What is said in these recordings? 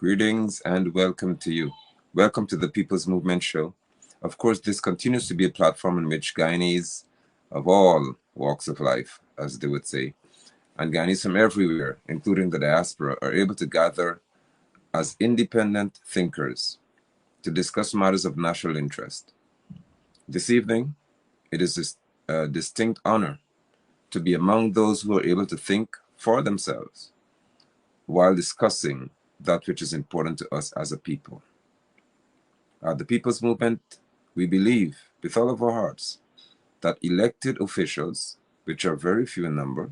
Greetings and welcome to you. Welcome to the People's Movement Show. Of course, this continues to be a platform in which Guyanese of all walks of life, as they would say, and Guyanese from everywhere, including the diaspora, are able to gather as independent thinkers to discuss matters of national interest. This evening, it is a distinct honor to be among those who are able to think for themselves while discussing that which is important to us as a people. At the People's Movement, we believe with all of our hearts that elected officials, which are very few in number,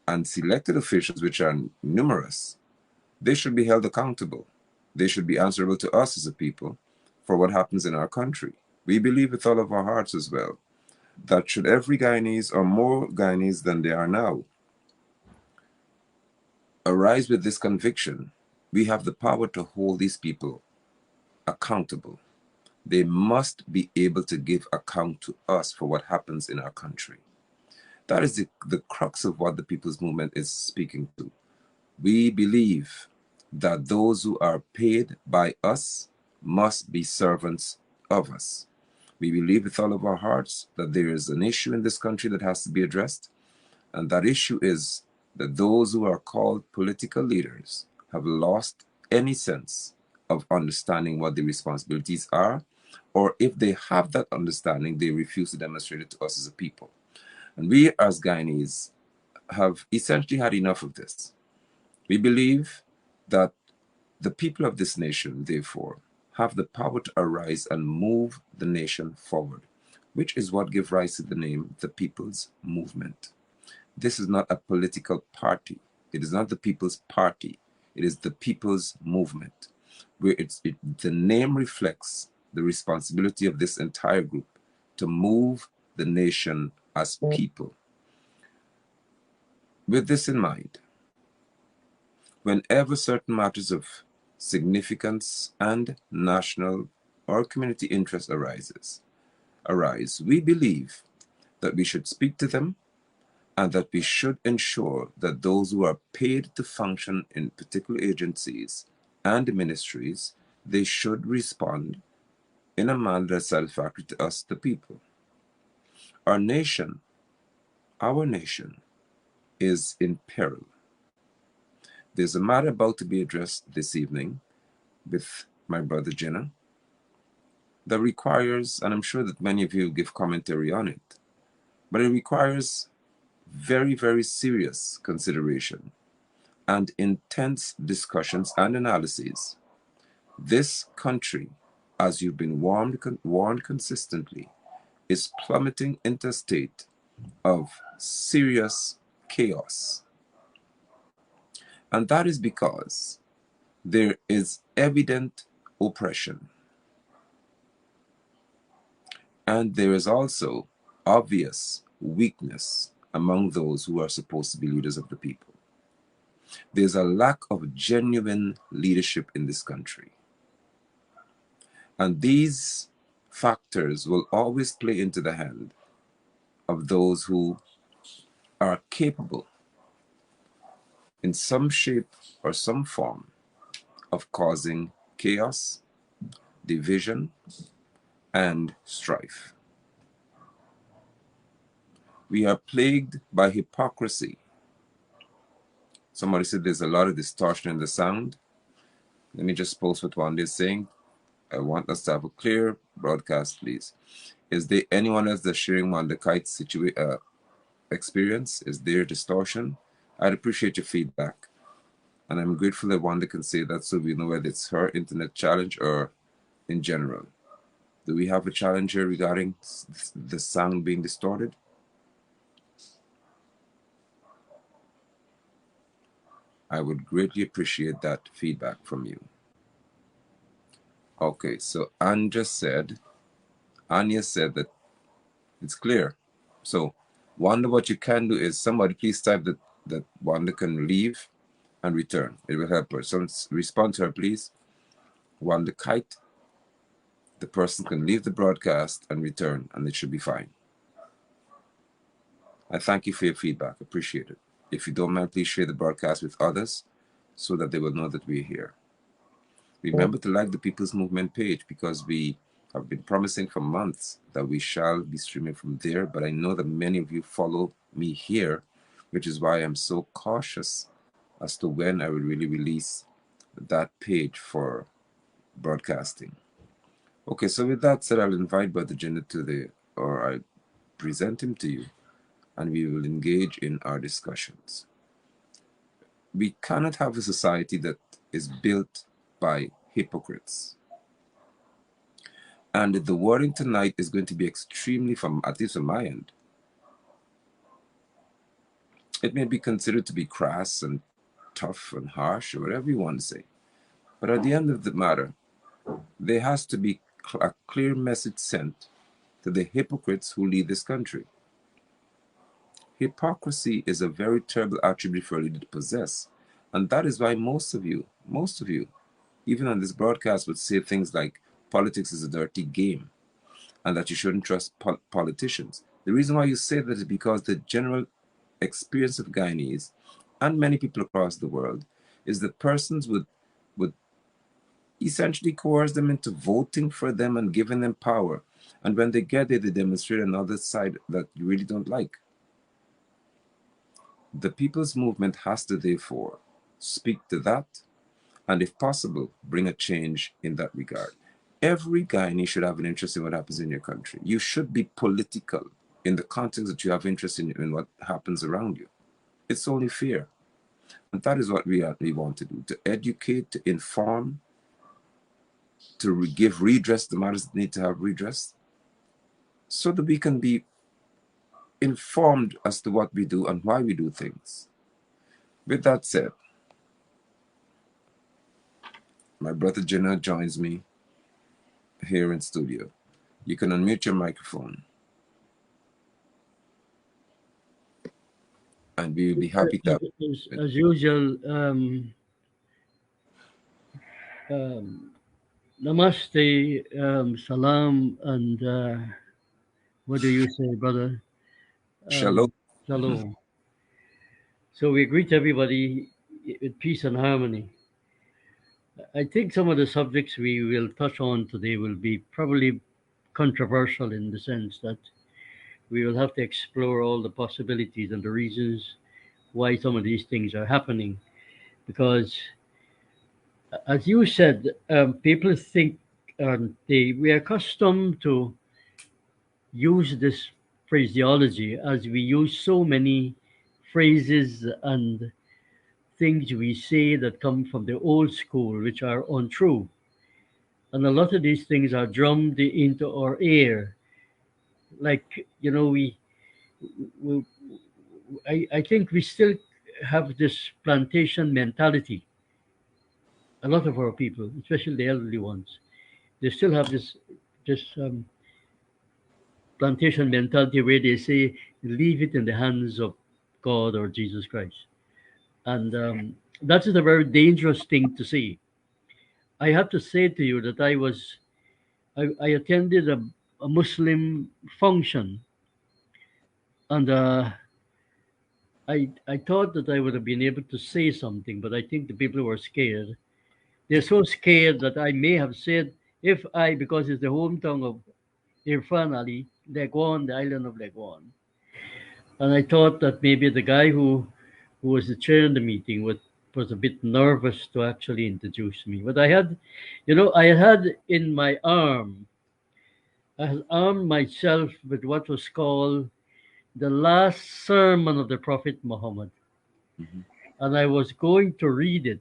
and selected officials, which are numerous, they should be held accountable. They should be answerable to us as a people for what happens in our country. We believe with all of our hearts as well that should every Guyanese, or more Guyanese than they are now, arise with this conviction, we have the power to hold these people accountable. They must be able to give account to us for what happens in our country. That is the crux of what the People's Movement is speaking to. We believe that those who are paid by us must be servants of us. We believe with all of our hearts that there is an issue in this country that has to be addressed, and that issue is that those who are called political leaders have lost any sense of understanding what the responsibilities are, or if they have that understanding, they refuse to demonstrate it to us as a people. And we as Guyanese have essentially had enough of this. We believe that the people of this nation, therefore, have the power to arise and move the nation forward, which is what gives rise to the name the People's Movement. This is not a political party. It is not the People's Party. It is the People's Movement, where the name reflects the responsibility of this entire group to move the nation as people. With this in mind, whenever certain matters of significance and national or community interest arise, we believe that we should speak to them, and that we should ensure that those who are paid to function in particular agencies and ministries, they should respond in a manner that's satisfactory to us, the people. Our nation is in peril. There's a matter about to be addressed this evening with my brother Jenna that requires, and I'm sure that many of you give commentary on it, but it requires very, very serious consideration and intense discussions and analyses. This country, as you've been warned consistently, is plummeting into a state of serious chaos. And that is because there is evident oppression. And there is also obvious weakness among those who are supposed to be leaders of the people. There's a lack of genuine leadership in this country. And these factors will always play into the hand of those who are capable in some shape or some form of causing chaos, division, and strife. We are plagued by hypocrisy. Somebody said there's a lot of distortion in the sound. Let me just post what Wanda is saying. I want us to have a clear broadcast, please. Is there anyone else that's sharing Wanda Kite's experience? Is there distortion? I'd appreciate your feedback. And I'm grateful that Wanda can say that, so we know whether it's her internet challenge or in general. Do we have a challenge here regarding the sound being distorted? I would greatly appreciate that feedback from you. Okay, so Anya said that it's clear. So Wanda, what you can do is somebody please type that Wanda can leave and return. It will help her. So respond to her, please. Wanda Kite. The person can leave the broadcast and return, and it should be fine. I thank you for your feedback. Appreciate it. If you don't mind, please share the broadcast with others so that they will know that we're here. Remember to like the People's Movement page, because we have been promising for months that we shall be streaming from there. But I know that many of you follow me here, which is why I'm so cautious as to when I will really release that page for broadcasting. Okay, so with that said, I'll invite Brother Janet or I present him to you, and we will engage in our discussions. We cannot have a society that is built by hypocrites. And the wording tonight is going to be extremely, at least from my end, it may be considered to be crass and tough and harsh, or whatever you want to say. But at the end of the matter, there has to be a clear message sent to the hypocrites who lead this country. Hypocrisy is a very terrible attribute for a leader to possess. And that is why most of you, even on this broadcast, would say things like politics is a dirty game and that you shouldn't trust politicians. The reason why you say that is because the general experience of Guyanese and many people across the world is that persons would essentially coerce them into voting for them and giving them power. And when they get there, they demonstrate another side that you really don't like. The People's Movement has to therefore speak to that, and if possible, bring a change in that regard. Every Guyanese should have an interest in what happens in your country. You should be political in the context that you have interest in what happens around you. It's only fair. And that is what we want to do, to educate, to inform, to give redress to matters that need to have redress, so that we can be informed as to what we do and why we do things. With that said, my brother Jenna joins me here in studio. You can unmute your microphone, and we will be happy to. As usual, namaste, salam, and what do you say, brother? Shalom. Shalom. So we greet everybody with peace and harmony. I think some of the subjects we will touch on today will be probably controversial in the sense that we will have to explore all the possibilities and the reasons why some of these things are happening. Because, as you said, people think we are accustomed to use this phraseology as we use so many phrases and things we say that come from the old school, which are untrue. And a lot of these things are drummed into our ear. Like, we I think we still have this plantation mentality. A lot of our people, especially the elderly ones, they still have this plantation mentality where they say, leave it in the hands of God or Jesus Christ. And that is a very dangerous thing to say. I have to say to you that I attended a Muslim function, and I thought that I would have been able to say something, but I think the people were scared. They're so scared that I may have said, because it's the hometown of Irfan Ali, Legwan, the island of Legwan. And I thought that maybe the guy who was the chair in the meeting was a bit nervous to actually introduce me. But I had in my arm, I had armed myself with what was called the last sermon of the Prophet Muhammad. Mm-hmm. And I was going to read it,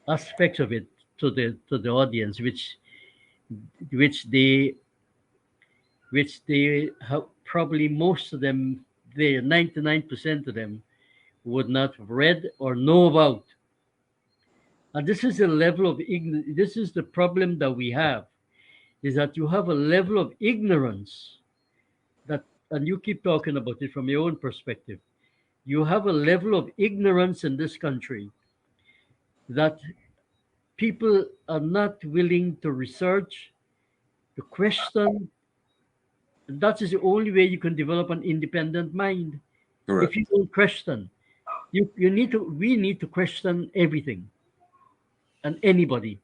aspects of it, to the audience, which they have, probably most of them, 99% of them would not have read or know about. And this is a level of ignorance. This is the problem that we have, is that you have a level of ignorance that, and you keep talking about it from your own perspective. You have a level of ignorance in this country that people are not willing to research, to question. That is the only way you can develop an independent mind. If Correct. you don't question, we need to question everything. and anybody,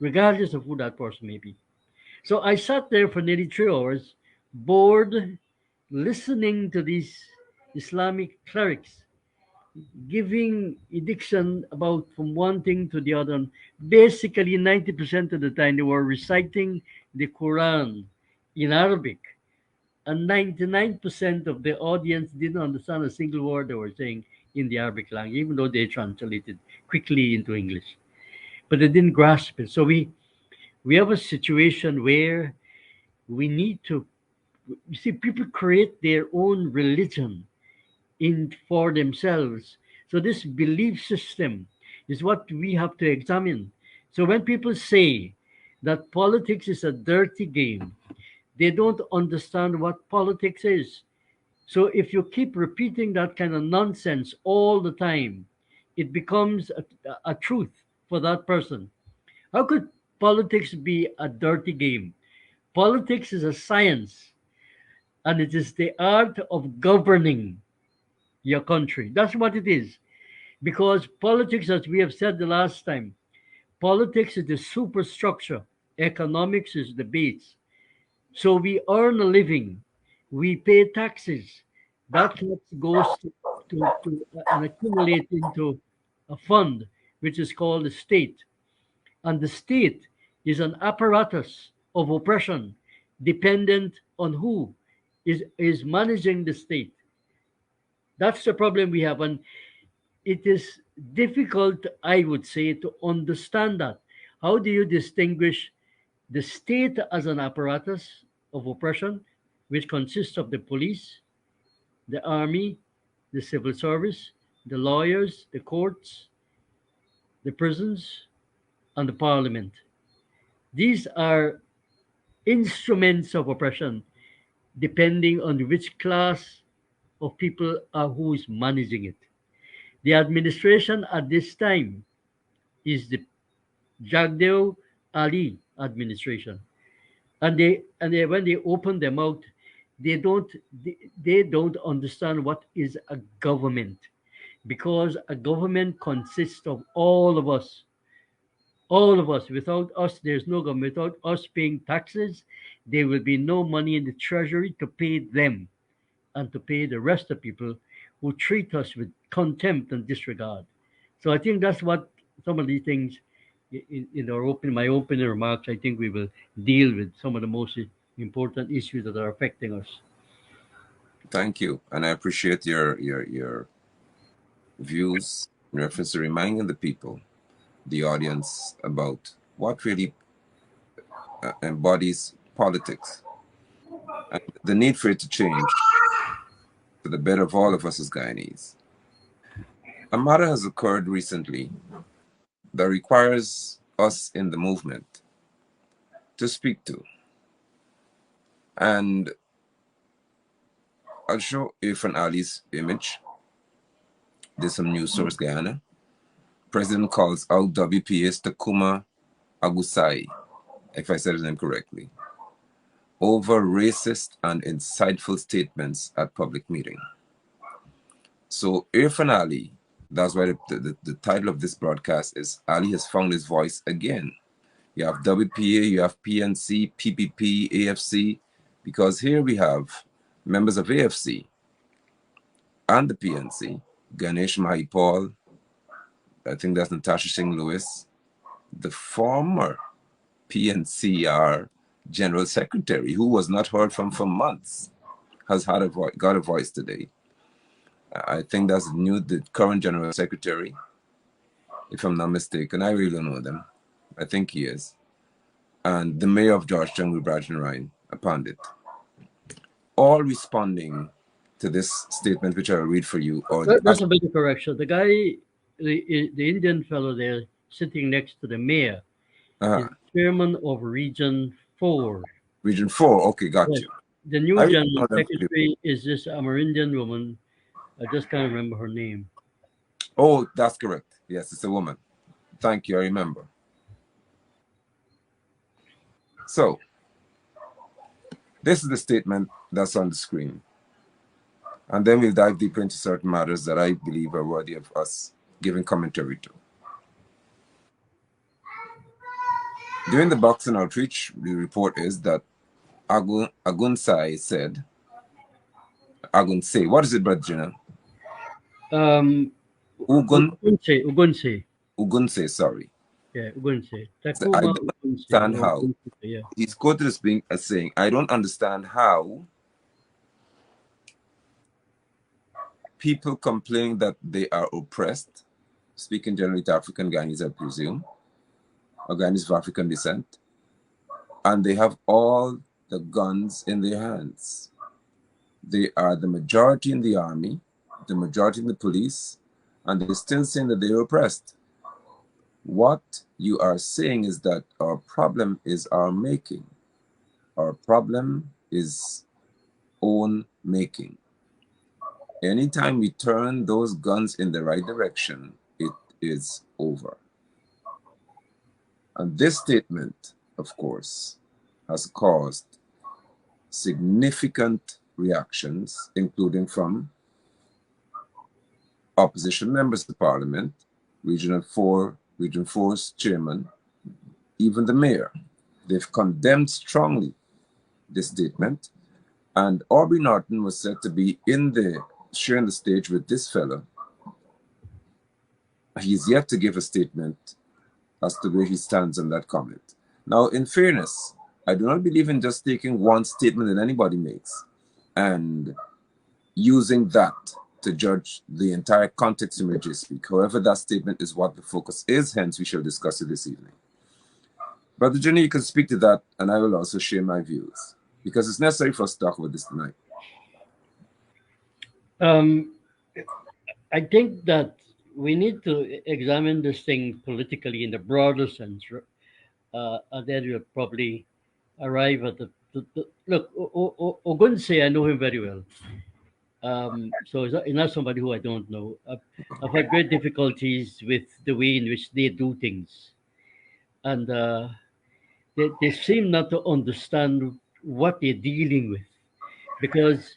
regardless of who that person may be. So I sat there for nearly 3 hours, bored, listening to these Islamic clerics giving addiction about from one thing to the other. And basically, 90% of the time, they were reciting the Quran in Arabic. And 99% of the audience didn't understand a single word they were saying in the Arabic language, even though they translated quickly into English. But they didn't grasp it. So we have a situation where we need to, you see, people create their own religion in for themselves. So this belief system is what we have to examine. So when people say that politics is a dirty game, they don't understand what politics is. So if you keep repeating that kind of nonsense all the time, it becomes a truth for that person. How could politics be a dirty game? Politics is a science, and it is the art of governing your country. That's what it is. Because politics, as we have said the last time, politics is the superstructure, economics is the base. So we earn a living, we pay taxes. That tax goes to and accumulate into a fund, which is called the state. And the state is an apparatus of oppression dependent on who is managing the state. That's the problem we have. And it is difficult, I would say, to understand that. How do you distinguish the state as an apparatus of oppression, which consists of the police, the army, the civil service, the lawyers, the courts, the prisons, and the parliament? These are instruments of oppression depending on which class of people are who is managing it. The administration at this time is the Jagdeo Ali administration, and when they open their mouth, they don't understand what is a government, because a government consists of all of us. All of us. Without us, there's no government. Without us paying taxes, there will be no money in the treasury to pay them and to pay the rest of people who treat us with contempt and disregard. So I think that's what some of these things in our my opening remarks. I think we will deal with some of the most important issues that are affecting us. Thank you, and I appreciate your views in reference to reminding the people, the audience, about what really embodies politics and the need for it to change for the better of all of us as Guyanese. A matter has occurred recently that requires us in the movement to speak to. And I'll show Irfan Ali's image. There's some news source Guyana. President calls out WPA's Takuma Agusai, if I said his name correctly, over racist and insightful statements at public meeting. So Irfan Ali, that's why the title of this broadcast is Ali has found his voice again. You have WPA, you have PNC, PPP, AFC, because here we have members of AFC and the PNC, Ganesh Mahipal, I think that's Natasha Singh Lewis, the former PNCR General Secretary, who was not heard from for months, has had got a voice today. I think that's the current General Secretary, if I'm not mistaken. I really don't know them. I think he is. And the Mayor of Georgetown, Wibrajan Ryan, a pundit. All responding to this statement, which I'll read for you. That's a bit of correction. The guy, the Indian fellow there sitting next to the mayor, is chairman of Region 4. Region 4, okay, got you. The new General Secretary is this Amerindian woman. I just can't remember her name. Oh, that's correct. Yes, it's a woman. Thank you, I remember. So, this is the statement that's on the screen. And then we'll dive deeper into certain matters that I believe are worthy of us giving commentary to. During the boxing outreach, the report is that Ogunseye said, Ogunseye, what is it, Brother General? Um, Ugun, Ugunse. Ogunseye, sorry. Yeah, Ugunse. So I Takuma don't Ugunse. understand Or how Ugunse, yeah. he's quoted as being as saying, I don't understand how people complaining that they are oppressed, speaking generally to African Guyanese, I presume, or Guyanese of African descent, and they have all the guns in their hands. They are the majority in the army, the majority in the police, and they're still saying that they're oppressed. What you are saying is that our problem is our making. Our problem is own making. Anytime we turn those guns in the right direction, it is over. And this statement, of course, has caused significant reactions, including from opposition members of parliament, Region 4's chairman, even the mayor. They've condemned strongly this statement. And Aubrey Norton was said to be sharing the stage with this fellow. He's yet to give a statement as to where he stands on that comment. Now, in fairness, I do not believe in just taking one statement that anybody makes and using that to judge the entire context in which they speak. However, that statement is what the focus is, hence we shall discuss it this evening. Brother Jenny, you can speak to that, and I will also share my views, because it's necessary for us to talk about this tonight. Um, I think that we need to examine this thing politically in the broader sense, and then we'll probably arrive at the look. Ogunse, I know him very well. So he's not somebody who I don't know. I've had great difficulties with the way in which they do things, and they seem not to understand what they're dealing with, because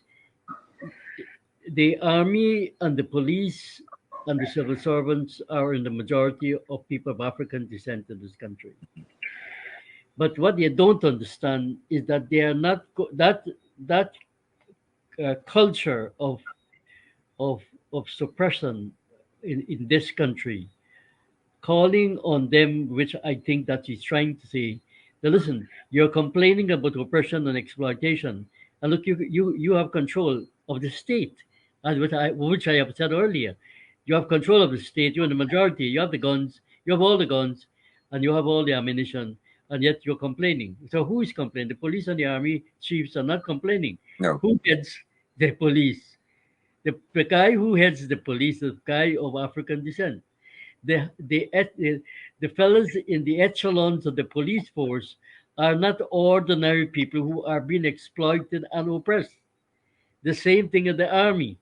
the army and the police and the civil servants are in the majority of people of African descent in this country. But what they don't understand is that they are not that culture of of suppression in this country, calling on them, which I think that he's trying to say. Now listen, you're complaining about oppression and exploitation, and look, you have control of the state, as which I have said earlier. You have control of the state. You're in the majority. You have the guns. You have all the guns, and you have all the ammunition, and yet you're complaining. So who is complaining? The police and the army chiefs are not complaining. No, Who heads the police? The guy who heads the police is a guy of African descent. The fellows in the echelons of the police force are not ordinary people who are being exploited and oppressed. The same thing in the army.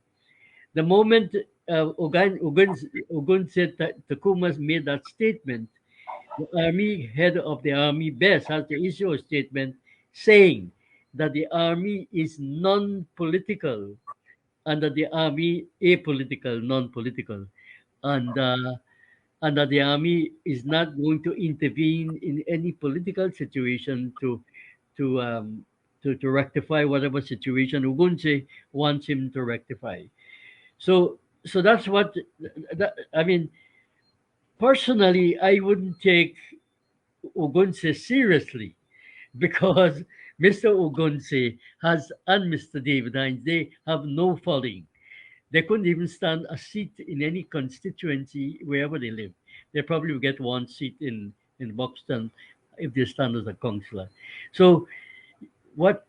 The moment Ogun said that Takumas made that statement, the army head of the army best has to issue a statement saying that the army is non-political and that the army apolitical, non-political, and and that the army is not going to intervene in any political situation to to rectify whatever situation Ugunse wants him to rectify. So that's what I mean. Personally, I wouldn't take Ugunse seriously because Mr. Ugunse has and Mr. David Hines, they have no following. They couldn't even stand a seat in any constituency wherever they live. They probably will get one seat in Buxton if they stand as a councillor. So what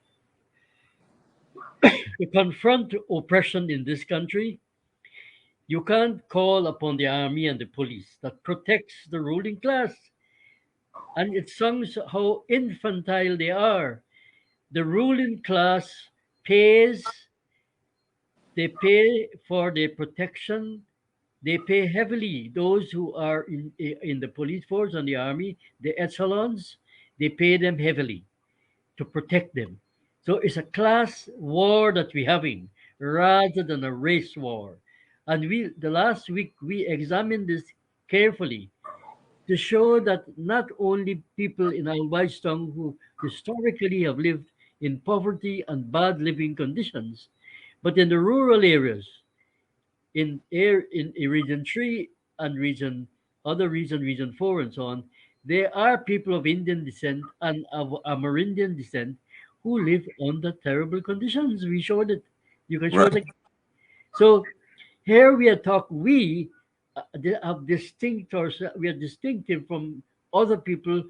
to confront oppression in this country, you can't call upon the army and the police that protects the ruling class. And it shows how infantile they are. The ruling class pays, they pay for their protection. They pay heavily. Those who are in the police force and the army, the echelons, they pay them heavily to protect them. So it's a class war that we're having rather than a race war. And we the last week we examined this carefully to show that not only people in our Wisdom who historically have lived in poverty and bad living conditions, but in the rural areas, in region 3 and region 4 and so on, there are people of Indian descent and of Amerindian descent who live under terrible conditions. We showed it. You can show Right. it. So here we are have distinct we are distinctive from other people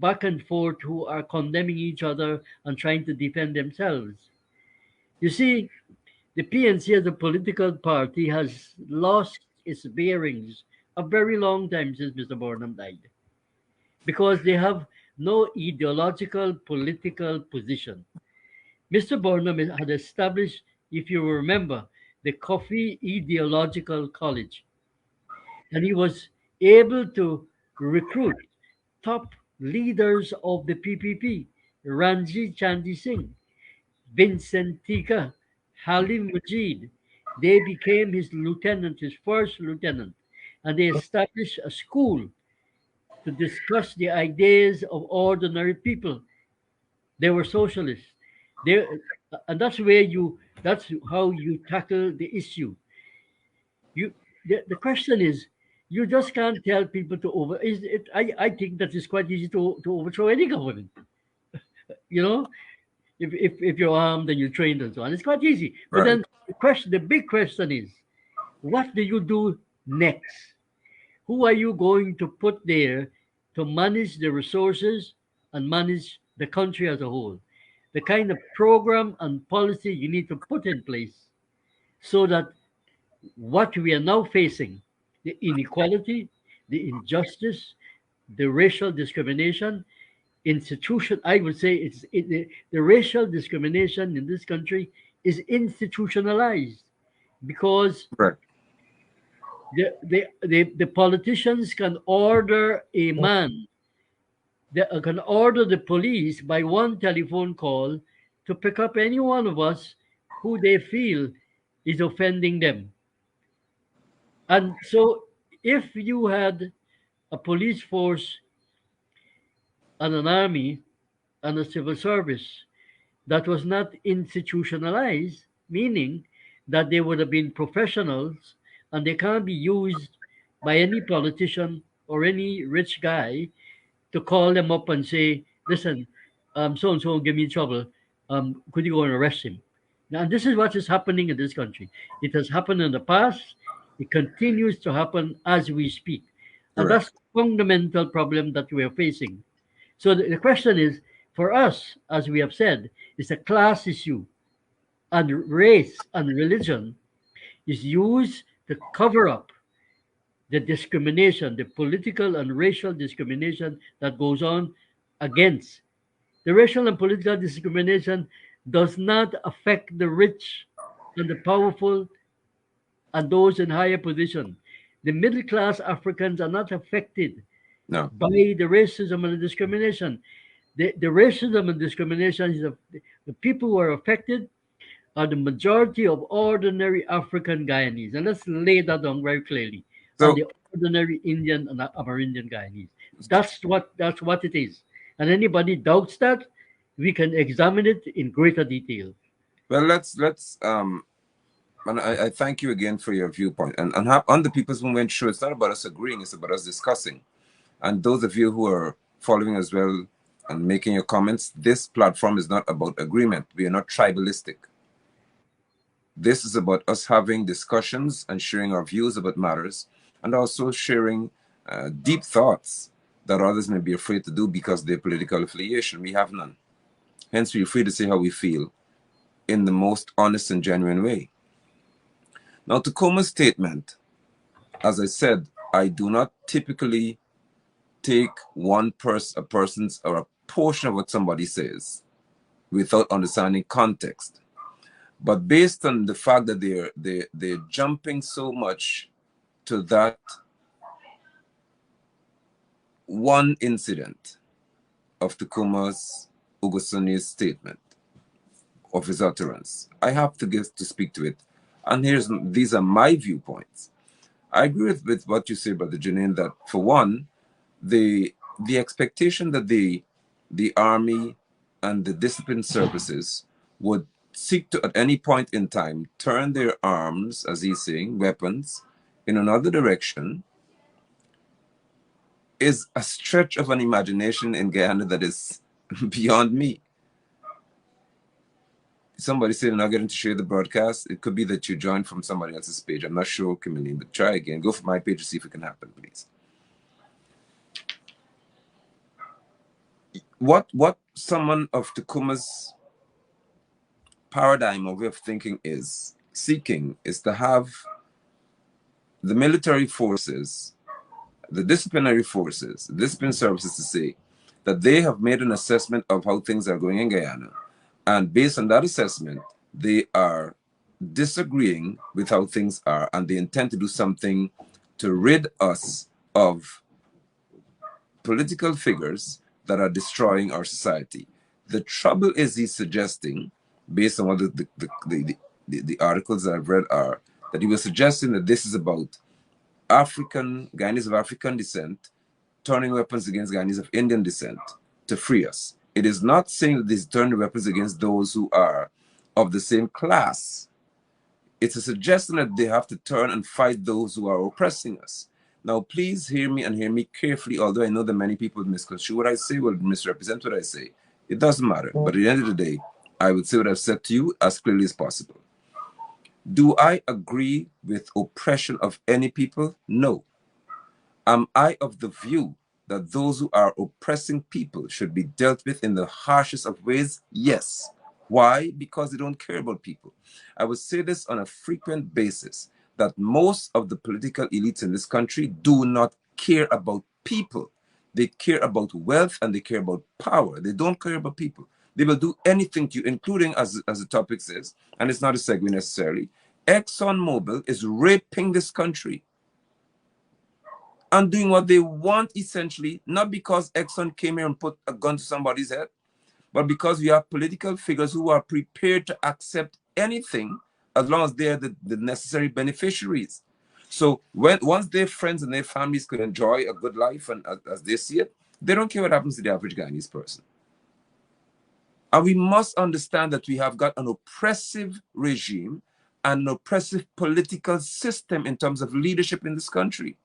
back and forth who are condemning each other and trying to defend themselves. You see, the PNC as a political party has lost its bearings a very long time since Mr. Burnham died because they have no ideological political position. Mr. Burnham had established, if you remember, the Coffee Ideological College, and he was able to recruit top leaders of the PPP, Ranjit Chandi Singh, Vincent Tika, Halim Majid. They became his lieutenant, his first lieutenant, and they established a school to discuss the ideas of ordinary people. They were socialists. They, and that's how you tackle the issue. You, the question is, you just can't tell people to over. Is it? I think that it's quite easy to overthrow any government. You know, if you're armed and you're trained and so on, it's quite easy. But Right. then the big question is, what do you do next? Who are you going to put there to manage the resources and manage the country as a whole? The kind of program and policy you need to put in place so that what we are now facing, the inequality, the injustice, the racial discrimination, I would say the racial discrimination in this country is institutionalized because Right. the politicians can order a man, they can order the police by one telephone call to pick up any one of us who they feel is offending them. And so if you had a police force and an army and a civil service that was not institutionalized, meaning that they would have been professionals and they can't be used by any politician or any rich guy to call them up and say, listen, so and so give me trouble. Could you go and arrest him? Now, this is what is happening in this country. It has happened in the past. It continues to happen as we speak. And Correct. that's the fundamental problem that we are facing. So the question is, for us, as we have said, it's a class issue, and race and religion is used to cover up the discrimination, the political and racial discrimination that goes on against. The racial and political discrimination does not affect the rich and the powerful and those in higher position. The middle class Africans are not affected No. by the racism and the discrimination. The racism and discrimination is the people who are affected are the majority of ordinary African Guyanese. And let's lay that down very clearly. And So the ordinary Indian and Amerindian Guyanese. That's what it is. And anybody doubts that, we can examine it in greater detail. well, let's and I thank you again for your viewpoint. And on the people's movement show, it's not about us agreeing, it's about us discussing. And those of you who are following as well and making your comments, this platform is not about agreement. We are not tribalistic. This is about us having discussions and sharing our views about matters, and also sharing deep thoughts that others may be afraid to do because of their political affiliation. We have none. Hence, we're free to say how we feel in the most honest and genuine way. Now, to Coma's statement, as I said, I do not typically take a person's or a portion of what somebody says without understanding context. But based on the fact that they're jumping so much to that one incident of Takuma's Ogunsaye's statement of his utterance, I have to speak to it. And these are my viewpoints. I agree with what you say, Brother Janine, that for one, the expectation that the army and the discipline services would seek to, at any point in time, turn their arms, as he's saying, weapons, in another direction, is a stretch of an imagination in Guyana that is beyond me. Somebody said, "I'm not getting to share the broadcast." It could be that you joined from somebody else's page. I'm not sure, Kimberly, but try again. Go for my page to see if it can happen, please. What someone of Takuma's paradigm or way of thinking is seeking is to have the military forces, the disciplinary forces, the discipline services to say that they have made an assessment of how things are going in Guyana. And based on that assessment, they are disagreeing with how things are, and they intend to do something to rid us of political figures that are destroying our society. The trouble is, he's suggesting, based on what the articles that I've read are, that he was suggesting that this is about Guyanese of African descent turning weapons against Guyanese of Indian descent to free us. It is not saying that these turning weapons against those who are of the same class. It's a suggestion that they have to turn and fight those who are oppressing us. Now, please hear me and hear me carefully, although I know that many people misconstrue what I say, will misrepresent what I say. It doesn't matter. But at the end of the day, I would say what I've said to you as clearly as possible. Do I agree with oppression of any people? No. Am I of the view that those who are oppressing people should be dealt with in the harshest of ways? Yes. Why? Because they don't care about people. I would say this on a frequent basis, that most of the political elites in this country do not care about people. They care about wealth and they care about power. They don't care about people. They will do anything to you, including, as the topic says, and it's not a segue necessarily, Exxon Mobil is raping this country and doing what they want, essentially, not because Exxon came here and put a gun to somebody's head, but because we have political figures who are prepared to accept anything as long as they're the necessary beneficiaries. So once their friends and their families can enjoy a good life, and as they see it, they don't care what happens to the average Guyanese person. And we must understand that we have got an oppressive regime and an oppressive political system in terms of leadership in this country.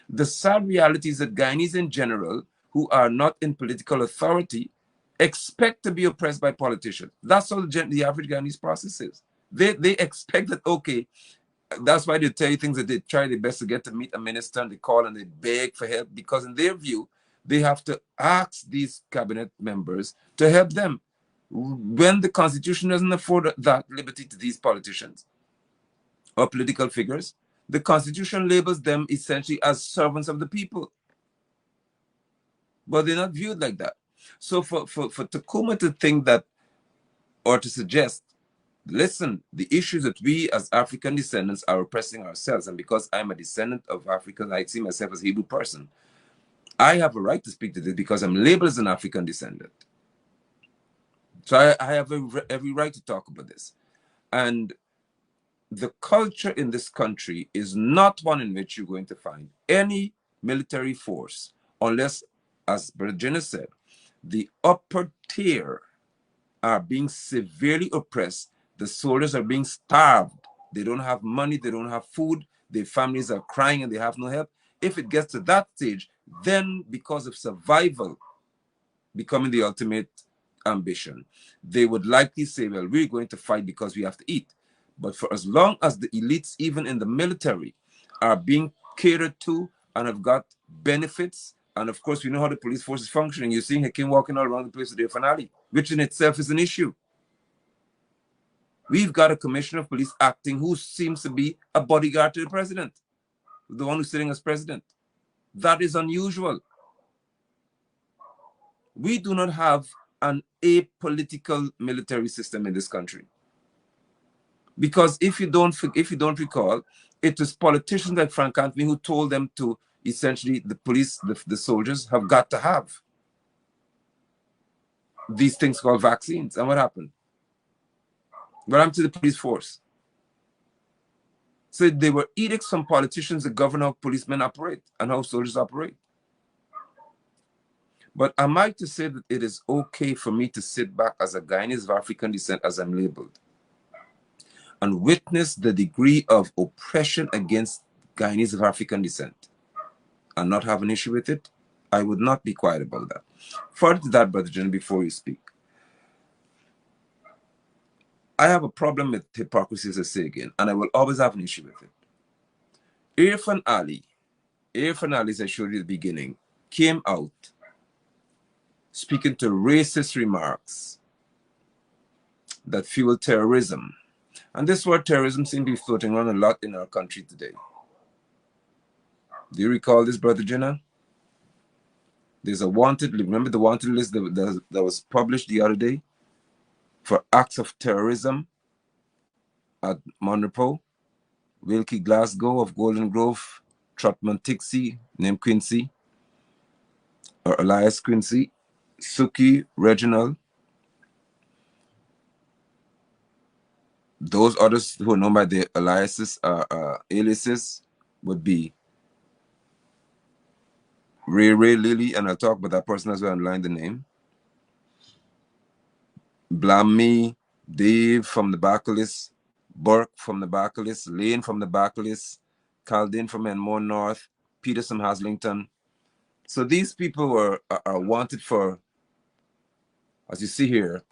The sad reality is that Guyanese in general, who are not in political authority, expect to be oppressed by politicians. That's all the average Guyanese process is. They expect that, okay, that's why they tell you things, that they try their best to get to meet a minister and they call and they beg for help, because in their view, they have to ask these cabinet members to help them. When the Constitution doesn't afford that liberty to these politicians or political figures, the Constitution labels them essentially as servants of the people. But they're not viewed like that. So for Takuma to think that, or to suggest, listen, the issues that we as African descendants are oppressing ourselves, and because I'm a descendant of Africans, I see myself as a Hebrew person, I have a right to speak to this because I'm labeled as an African descendant. So I have every right to talk about this. And the culture in this country is not one in which you're going to find any military force unless, as Virginia said, the upper tier are being severely oppressed. The soldiers are being starved. They don't have money. They don't have food. Their families are crying and they have no help. If it gets to that stage, then because of survival becoming the ultimate ambition, they would likely say, well, we're going to fight because we have to eat. But for as long as the elites, even in the military, are being catered to and have got benefits, and of course, we know how the police force is functioning. You're seeing Hakim walking all around the place with their finale, which in itself is an issue. We've got a commissioner of police acting who seems to be a bodyguard to the president, the one who's sitting as president. That is unusual. We do not have an apolitical military system in this country. Because if you don't recall, it was politicians like Frank Anthony who told them to essentially, the police, the soldiers have got to have these things called vaccines. And what happened? What happened to the police force? So they were edicts from politicians that govern how policemen operate and how soldiers operate. But am I to say that it is okay for me to sit back as a Guyanese of African descent, as I'm labeled, and witness the degree of oppression against Guyanese of African descent and not have an issue with it? I would not be quiet about that. Further to that, Brother General, before you speak, I have a problem with hypocrisy, as I say again, and I will always have an issue with it. Irfan Ali, as I showed you at the beginning, came out speaking to racist remarks that fuel terrorism. And this word terrorism seems to be floating around a lot in our country today. Do you recall this, Brother Jenna? There's a wanted, remember the wanted list that was published the other day for acts of terrorism at Monrepo, Wilkie Glasgow of Golden Grove, Trotman Tixie, named Quincy, or Elias Quincy, Suki, Reginald. Those others who are known by their aliases, aliases would be Ray Lily, and I'll talk about that person as well and line the name. Blammy, Dave from the Bacalus, Burke from the Bacalus, Lane from the Bacalus, Caldin from Enmore North, Peterson Haslington. So these people are wanted for, as you see here,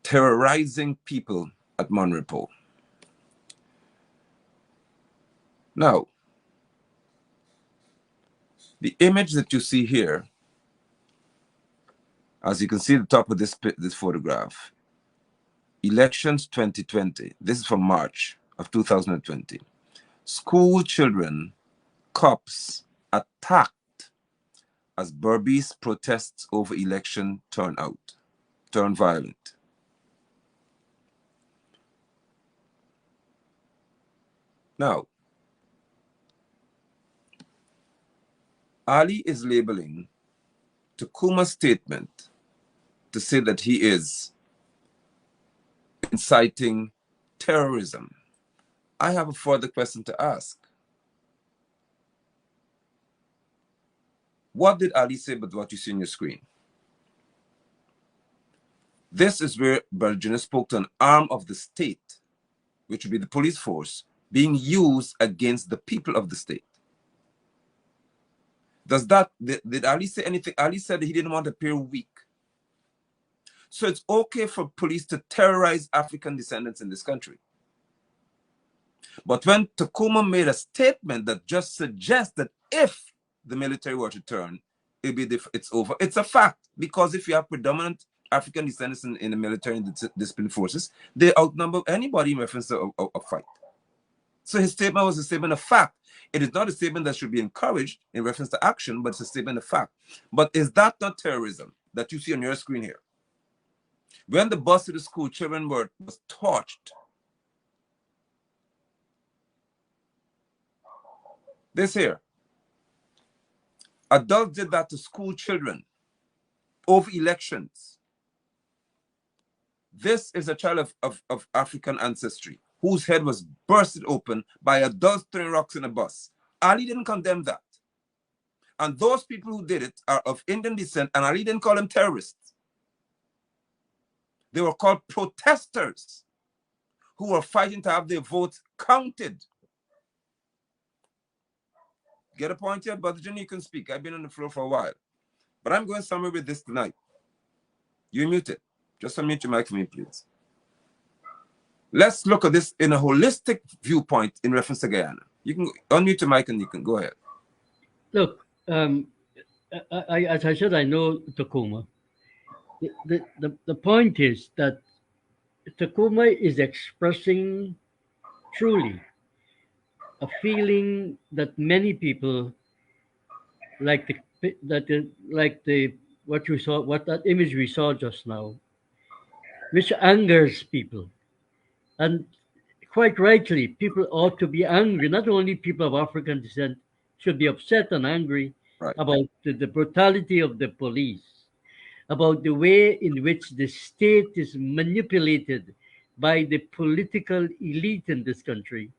terrorizing people at Monrepo. Now, the image that you see here, as you can see at the top of this photograph, elections 2020, this is from March of 2020. School children, cops attacked as Berbice protests over election turned violent. Now, Ali is labeling Takuma's statement to say that he is inciting terrorism. I have a further question to ask. What did Ali say about what you see on your screen? This is where Bergena spoke to an arm of the state, which would be the police force, being used against the people of the state. Did Ali say anything? Ali said that he didn't want to appear weak. So it's okay for police to terrorize African descendants in this country. But when Takuma made a statement that just suggests that if the military were to turn, it's over, it's a fact. Because if you have predominant African descendants in the military and the disciplined forces, they outnumber anybody in reference to a fight. So his statement was a statement of fact. It is not a statement that should be encouraged in reference to action, but it's a statement of fact. But is that not terrorism that you see on your screen here? When the bus to the school, children was torched. This here. Adults did that to school children over elections. This is a child of African ancestry whose head was bursted open by adults throwing rocks in a bus. Ali didn't condemn that. And those people who did it are of Indian descent, and Ali didn't call them terrorists. They were called protesters who were fighting to have their votes counted. Get a point here? Brother Jenny, you can speak. I've been on the floor for a while. But I'm going somewhere with this tonight. You're muted. Just unmute your mic for me, please. Let's look at this in a holistic viewpoint in reference to Guyana. You can unmute your mic and you can go ahead. Look, as I said, I know Takuma. The point is that Takuma is expressing truly a feeling that many people like what that image we saw just now, which angers people. And quite rightly, people ought to be angry. Not only people of African descent should be upset and angry about the brutality of the police, about the way in which the state is manipulated by the political elite in this country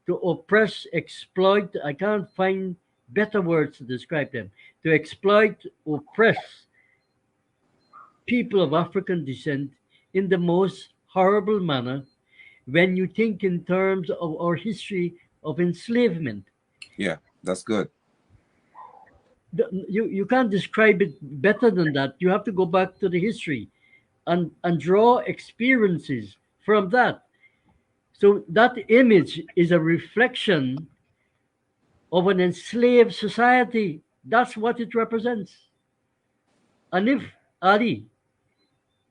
to oppress, exploit. I can't find better words to describe them, to exploit, oppress people of African descent in the most horrible manner when you think in terms of our history of enslavement. Yeah, that's good. You can't describe it better than that. You have to go back to the history and draw experiences from that. So that image is a reflection of an enslaved society. That's what it represents. And if Ali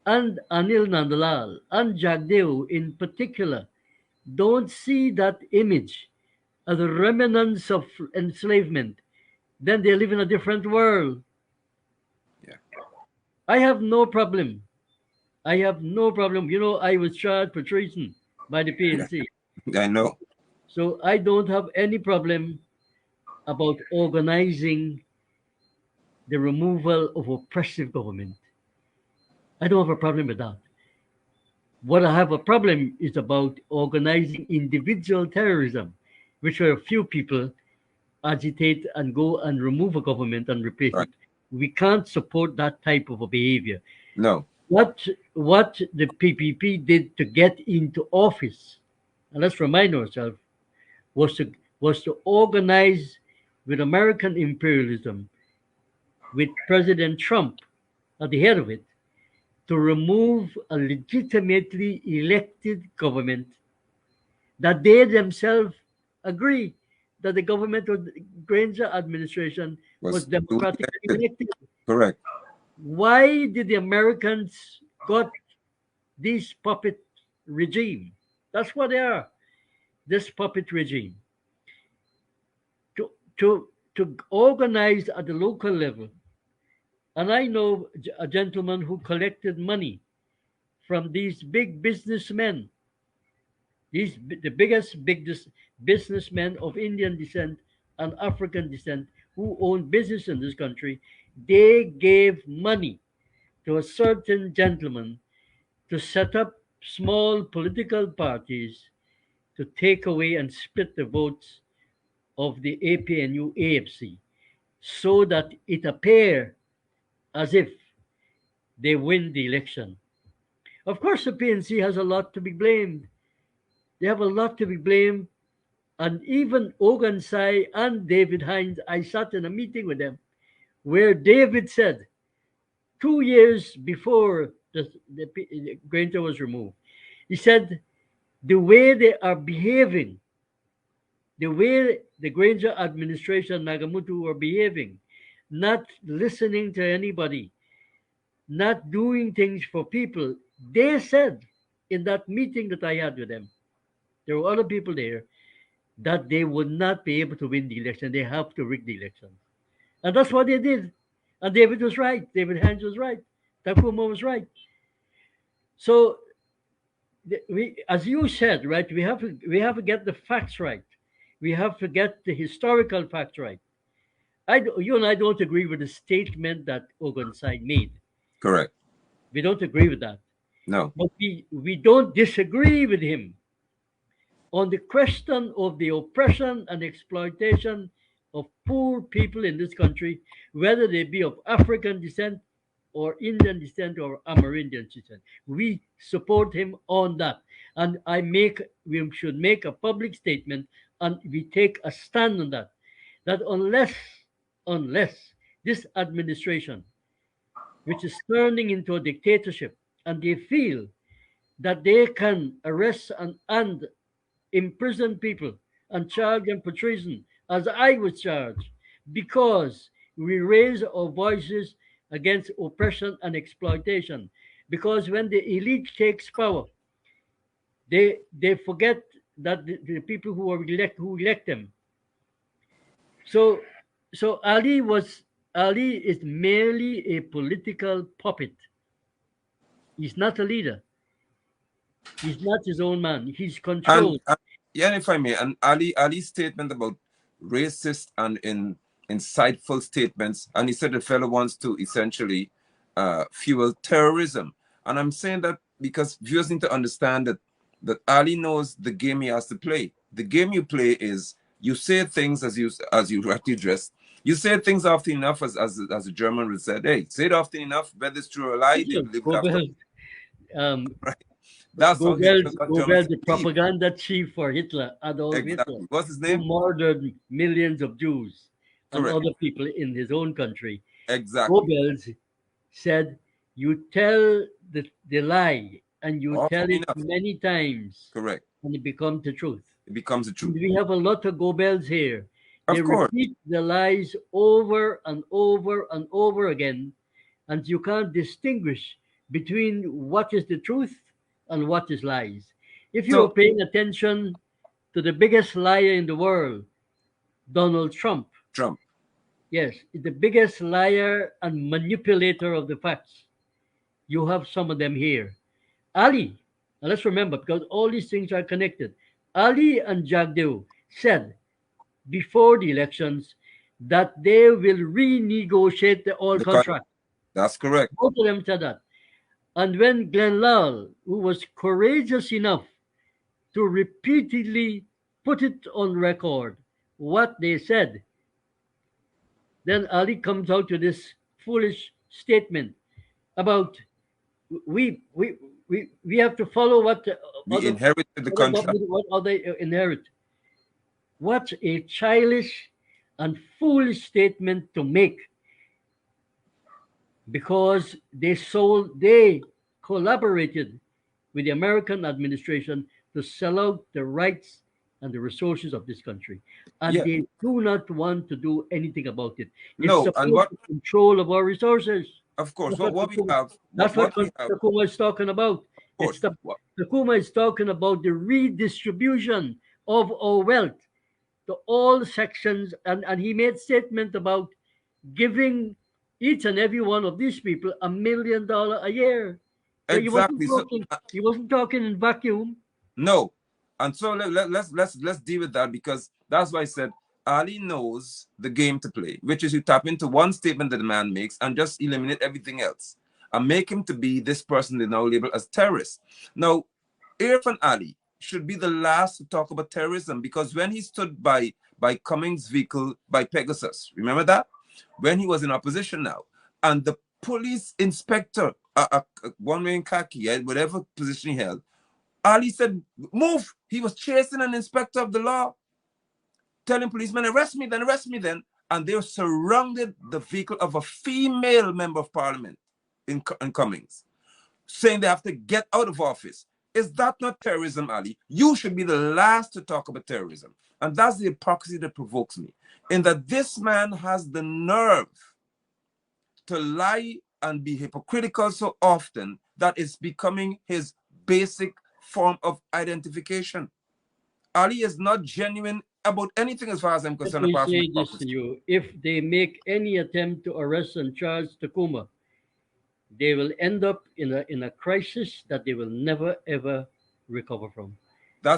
and Anil Nandalal and Jagdeo in particular don't see that image as a remnants of enslavement, then they live in a different world. Yeah. I have no problem. I have no problem. You know, I was charged for treason by the PNC. I know. So I don't have any problem about organizing the removal of oppressive government. I don't have a problem with that. What I have a problem is about organizing individual terrorism, which where a few people agitate and go and remove a government and replace Right. it. We can't support that type of a behavior. No. What the PPP did to get into office, and let's remind ourselves, was to organize with American imperialism, with President Trump at the head of it, to remove a legitimately elected government that they themselves agree that the government of the Granger administration was Was duly democratically elected. elected. Correct. Why did the Americans got this puppet regime? That's what they are. This puppet regime to to organize at the local level. And I know a gentleman who collected money from these big businessmen, the biggest businessmen of Indian descent and African descent who own business in this country. They gave money to a certain gentleman to set up small political parties to take away and split the votes of the APNU AFC so that it appear as if they win the election. Of course, the PNC has a lot to be blamed. They have a lot to be blamed. And even Ogunseye and David Hines, I sat in a meeting with them where David said 2 years before the Granger was removed, he said, the way they are behaving, the way the Granger administration, Nagamutu, were behaving, not listening to anybody, not doing things for people. They said in that meeting that I had with them, there were other people there, that they would not be able to win the election. They have to rig the election. And that's what they did. And David was right. David Hines was right. Takuma was right. So we, as you said, right, we have to get the facts right. We have to get the historical facts right. You and I don't agree with the statement that Ogunside made. Correct. We don't agree with that. No. But we don't disagree with him on the question of the oppression and exploitation of poor people in this country, whether they be of African descent or Indian descent or Amerindian descent. We support him on that. And we should make a public statement and we take a stand on that. That unless this administration, which is turning into a dictatorship, and they feel that they can arrest and imprison people and charge them for treason, as I was charged, because we raise our voices against oppression and exploitation. Because when the elite takes power, they forget that the people who elect them. So so Ali is merely a political puppet. He's not a leader. He's not his own man. He's And controlled. yeah, if I may, and Ali's statement about racist and insightful statements, and he said the fellow wants to essentially fuel terrorism. And I'm saying that because viewers need to understand that Ali knows the game he has to play. The game you play is You say things as you rightly dress. You say things often enough, as a German would say, hey, say it often enough, whether it's true or lie, they Hitler, believe it after. Goebbels, um, Right? That's how Hitler got Germans Goebbels, to the believe. propaganda chief for Hitler, Adolf Hitler, Exactly. What's his who name? murdered millions of Jews and Correct. other people in his own country. Exactly. Goebbels said, "You tell the lie, and you tell Often it enough. many times, Correct. and it becomes the truth." It becomes the And truth. we have a lot of Goebbels here. They Of course. repeat the lies over and over and over again, and you can't distinguish between what is the truth and what is lies. If you are So paying attention to the biggest liar in the world, Donald Trump, Trump. yes, the biggest liar and manipulator of the facts, you have some of them here. Ali, and let's remember, because all these things are connected. Ali and Jagdeo said before the elections that they will renegotiate the oil The con- contract. that's correct. Both of them said that. And when Glenn Lal, who was courageous enough to repeatedly put it on record what they said, then Ali comes out to this foolish statement about we have to follow what the We other inherited the contract. what other inherit. What a childish and foolish statement to make, because they collaborated with the American administration to sell out the rights and the resources of this country. And Yeah. they do not want to do anything about it. It's No. And supposed to control of our resources. of course, That's what what we Takuma, have, that's what what we have, of Takuma is talking about. It's course, the Takuma is talking about the redistribution of our wealth to all sections, and he made statement about giving each and every one of these people $1 million a year. So exactly. So he wasn't talking in vacuum. no. And so let's deal with that, because that's why I said Ali knows the game to play, which is you tap into one statement that the man makes and just eliminate everything else and make him to be this person they now label as terrorist. Now, Irfan Ali should be the last to talk about terrorism, because when he stood by Cummings' vehicle by Pegasus, remember that? When he was in opposition now, and the police inspector, one way in khaki, whatever position he held, Ali said, move. He was chasing an inspector of the law, telling policemen, arrest me then, arrest me then. And they surrounded the vehicle of a female member of parliament in Cummings, saying they have to get out of office. Is that not terrorism, Ali? You should be the last to talk about terrorism. And that's the hypocrisy that provokes me, in that this man has the nerve to lie and be hypocritical so often that it's becoming his basic form of identification. Ali is not genuine about anything as far as I'm Let concerned, me apart from say this to hypocrisy. you. If they make any attempt to arrest and charge Takuma, they will end up in a crisis that they will never ever recover from.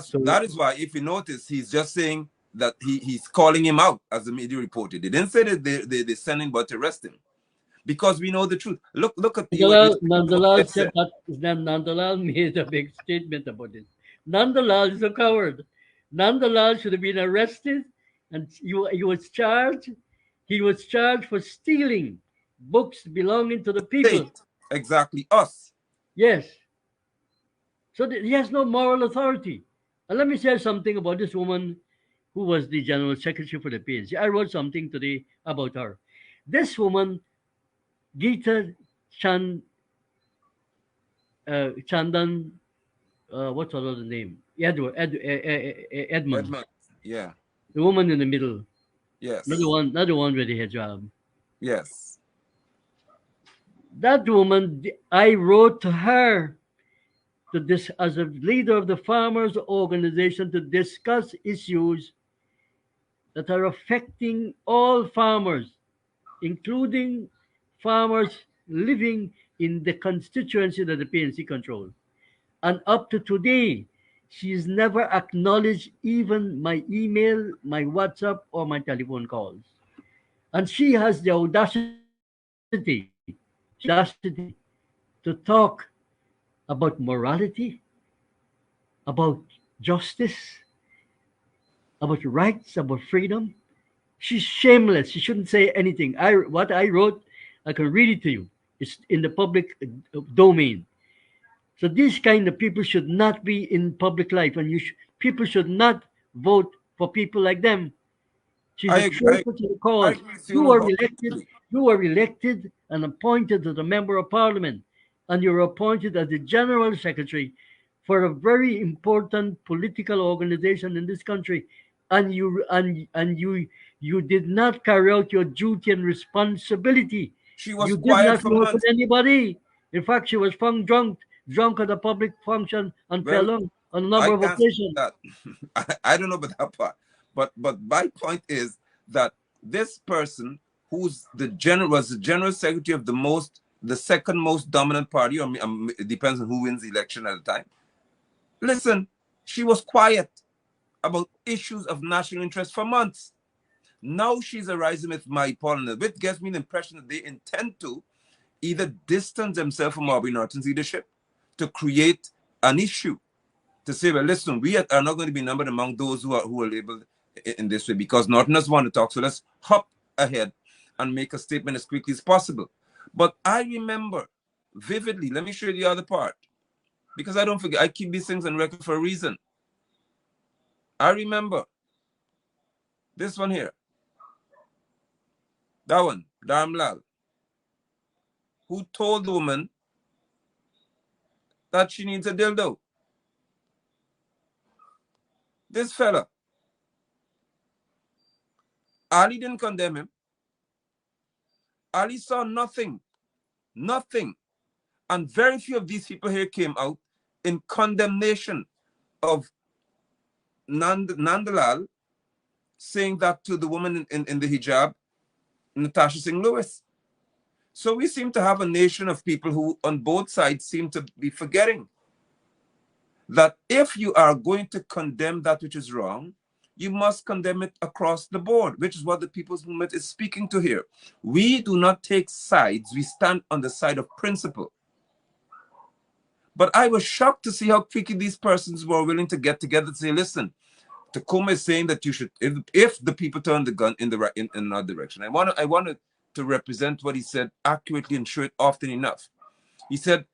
So That is why, if you notice, he's just saying that he's calling him out, as the media reported. They didn't say that they sent him but to arrest him, because we know the truth. Look at you, what you Nandalal said said. that. Nandalal made a big statement about it. Nandalal is a coward. Nandalal should have been arrested, and he was charged. He was charged for stealing books belonging to the people. State, exactly, us. Yes. So he has no moral authority. And let me say something about this woman who was the general secretary for the PNC. I wrote something today about her. This woman, Geeta Chan, Chandan, what's her other name? Edmonds, Edmund. Yeah. the woman in the middle, Yes. not the one with the hijab. Yes. That woman, I wrote to her to this as a leader of the farmers organization to discuss issues that are affecting all farmers, including farmers living in the constituency that the PNC controls. And up to today, she's never acknowledged even my email, my WhatsApp, or my telephone calls. And she has the audacity to talk about morality, about justice, about rights, about freedom. She's shameless. She shouldn't say anything. What I wrote, I can read it to you. It's in the public domain. So these kind of people should not be in public life, and people should not vote for people like them. She's I a agree. traitor to the I cause. agree with you You were elected. wholeheartedly. You were elected and appointed as a member of parliament, and you were appointed as the general secretary for a very important political organization in this country, and you did not carry out your duty and responsibility. She was You did quiet not for work with months. anybody. In fact, she was found drunk at a public function and Well, fell on a I number of can't speak occasions. that. I don't know about that part. But my point is that this person who's the general was the general secretary of the second most dominant party, or it depends on who wins the election at the time. Listen, she was quiet about issues of national interest for months. Now she's arising with my pollen, which gives me the impression that they intend to either distance themselves from Aubrey Norton's leadership to create an issue to say, well, listen, we are not going to be numbered among those who are labeled in this way because Northerners want to talk. So let's hop ahead and make a statement as quickly as possible. But I remember vividly, let me show you the other part, because I don't forget, I keep these things on record for a reason. I remember this one here, that one, Dharmlal, who told the woman that she needs a dildo. This fella, Ali didn't condemn him. Ali saw nothing, nothing. And very few of these people here came out in condemnation of Nandalal saying that to the woman in the hijab, Natasha Singh Lewis. So we seem to have a nation of people who on both sides seem to be forgetting that if you are going to condemn that which is wrong, you must condemn it across the board, which is what the People's Movement is speaking to here. We do not take sides. We stand on the side of principle. But I was shocked to see how quickly these persons were willing to get together to say, listen, Tacoma is saying that you should, if the people turn the gun in another direction. I wanted to represent what he said accurately and show it often enough. He said,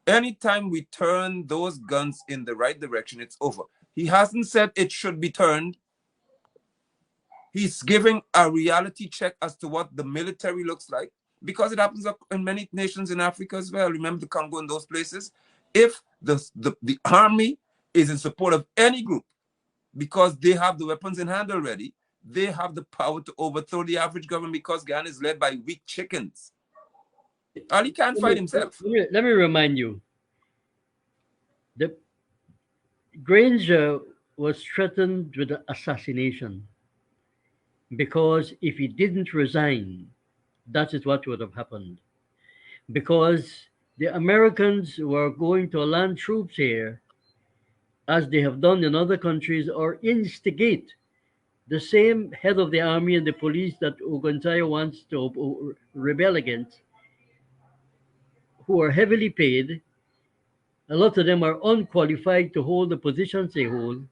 anytime we turn those guns in the right direction, it's over. He hasn't said it should be turned. He's giving a reality check as to what the military looks like, because it happens in many nations in Africa as well. Remember the Congo and those places? If the army is in support of any group, because they have the weapons in hand already, they have the power to overthrow the average government because Ghana is led by weak chickens. Ali can't fight himself. Let me remind you, the Granger was threatened with assassination because if he didn't resign, that is what would have happened. Because the Americans were going to land troops here, as they have done in other countries, or instigate the same head of the army and the police that Ogunseye wants to rebel against, who are heavily paid. A lot of them are unqualified to hold the positions they hold,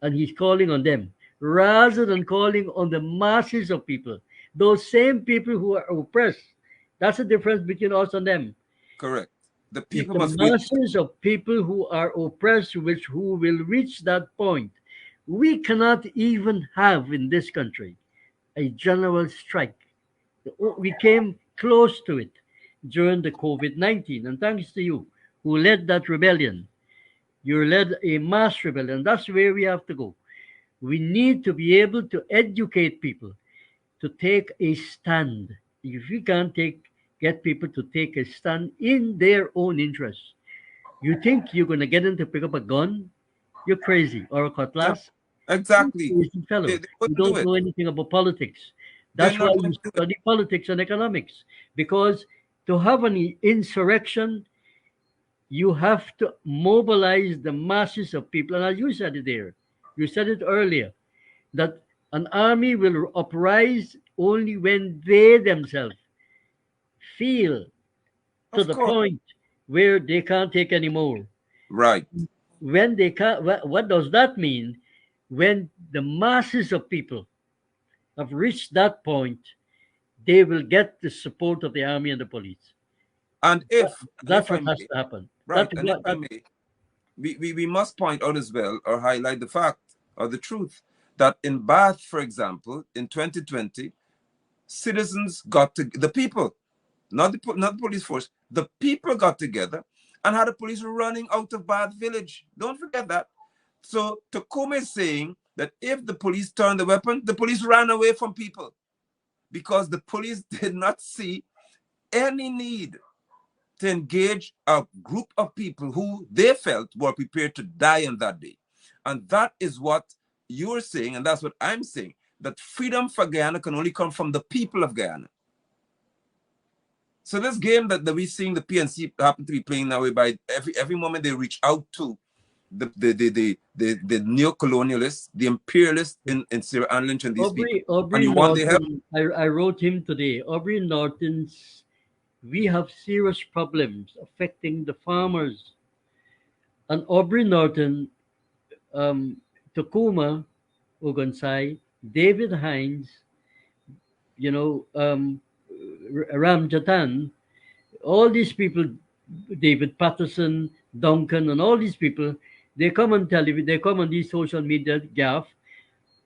and he's calling on them rather than calling on the masses of people, those same people who are oppressed. That's the difference between us and them. Correct. The It's people the must wait. masses of people who are oppressed who will reach that point. We cannot even have in this country a general strike. We came close to it during the COVID-19, and thanks to you who led that rebellion. You led a mass rebellion. That's where we have to go. We need to be able to educate people to take a stand. If we can't get people to take a stand in their own interests, you think you're going to get them to pick up a gun? You're crazy. Or a Yeah, cutlass? You're a exactly. crazy fellow. They You wouldn't do don't it. know anything about politics. They're That's why not you going to do it. study politics and economics. Because to have an insurrection, you have to mobilize the masses of people. And as you said it there, you said it earlier, that an army will uprise only when they themselves feel to Of the course. point where they can't take any more. Right. When they can't, what does that mean? When the masses of people have reached that point, they will get the support of the army and the police. And That's if I what has may, to happen. right, and if I may, we must point out as well or highlight the fact or the truth that in Bath, for example, in 2020, citizens got to the people, not the police force, the people got together and had the police running out of Bath Village. Don't forget that. So Takuma is saying that if the police turned the weapon, the police ran away from people because the police did not see any need to engage a group of people who they felt were prepared to die on that day. And that is what you're saying, and that's what I'm saying, that freedom for Guyana can only come from the people of Guyana. So this game that we're seeing the PNC happen to be playing now, by every moment they reach out to the neo-colonialists, the imperialists in Sarah Ann Lynch and these people, and Aubrey you want their help. Norton, I wrote him today. Aubrey Norton's, we have serious problems affecting the farmers. And Aubrey Norton, um, Takuma, Ogunseye, David Hines, you know, Ram Jatan, all these people, David Patterson, Duncan, and all these people, they come on television, they come on these social media gaff,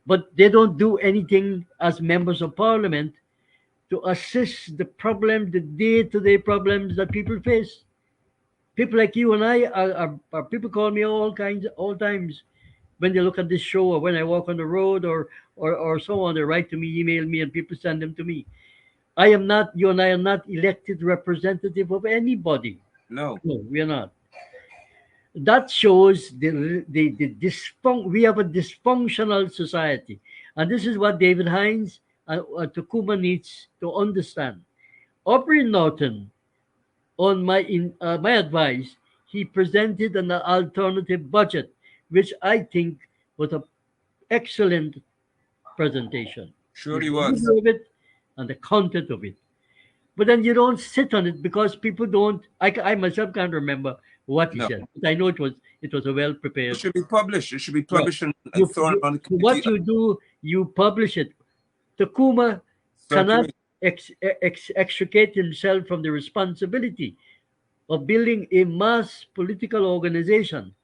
but they don't do anything as members of parliament to assist the problem, the day-to-day problems that people face. People like you and I are people call me all times when they look at this show or when I walk on the road or so on. They write to me, email me, and people send them to me. I am not, you and I are not elected representative of anybody. No, No, we are not. That shows we have a dysfunctional society. And this is what David Hines and Takuma needs to understand. Aubrey Norton, on my advice, he presented an alternative budget, which I think was an excellent presentation sure with he the was. middle of it and the content of it. But then you don't sit on it because people don't. I myself can't remember what he No, said, but I know it was a well it prepared. should be published. It should be Yeah, published and thrown on the so community. what you do, you publish it. Takuma cannot Circulate. extricate himself from the responsibility of building a mass political organization.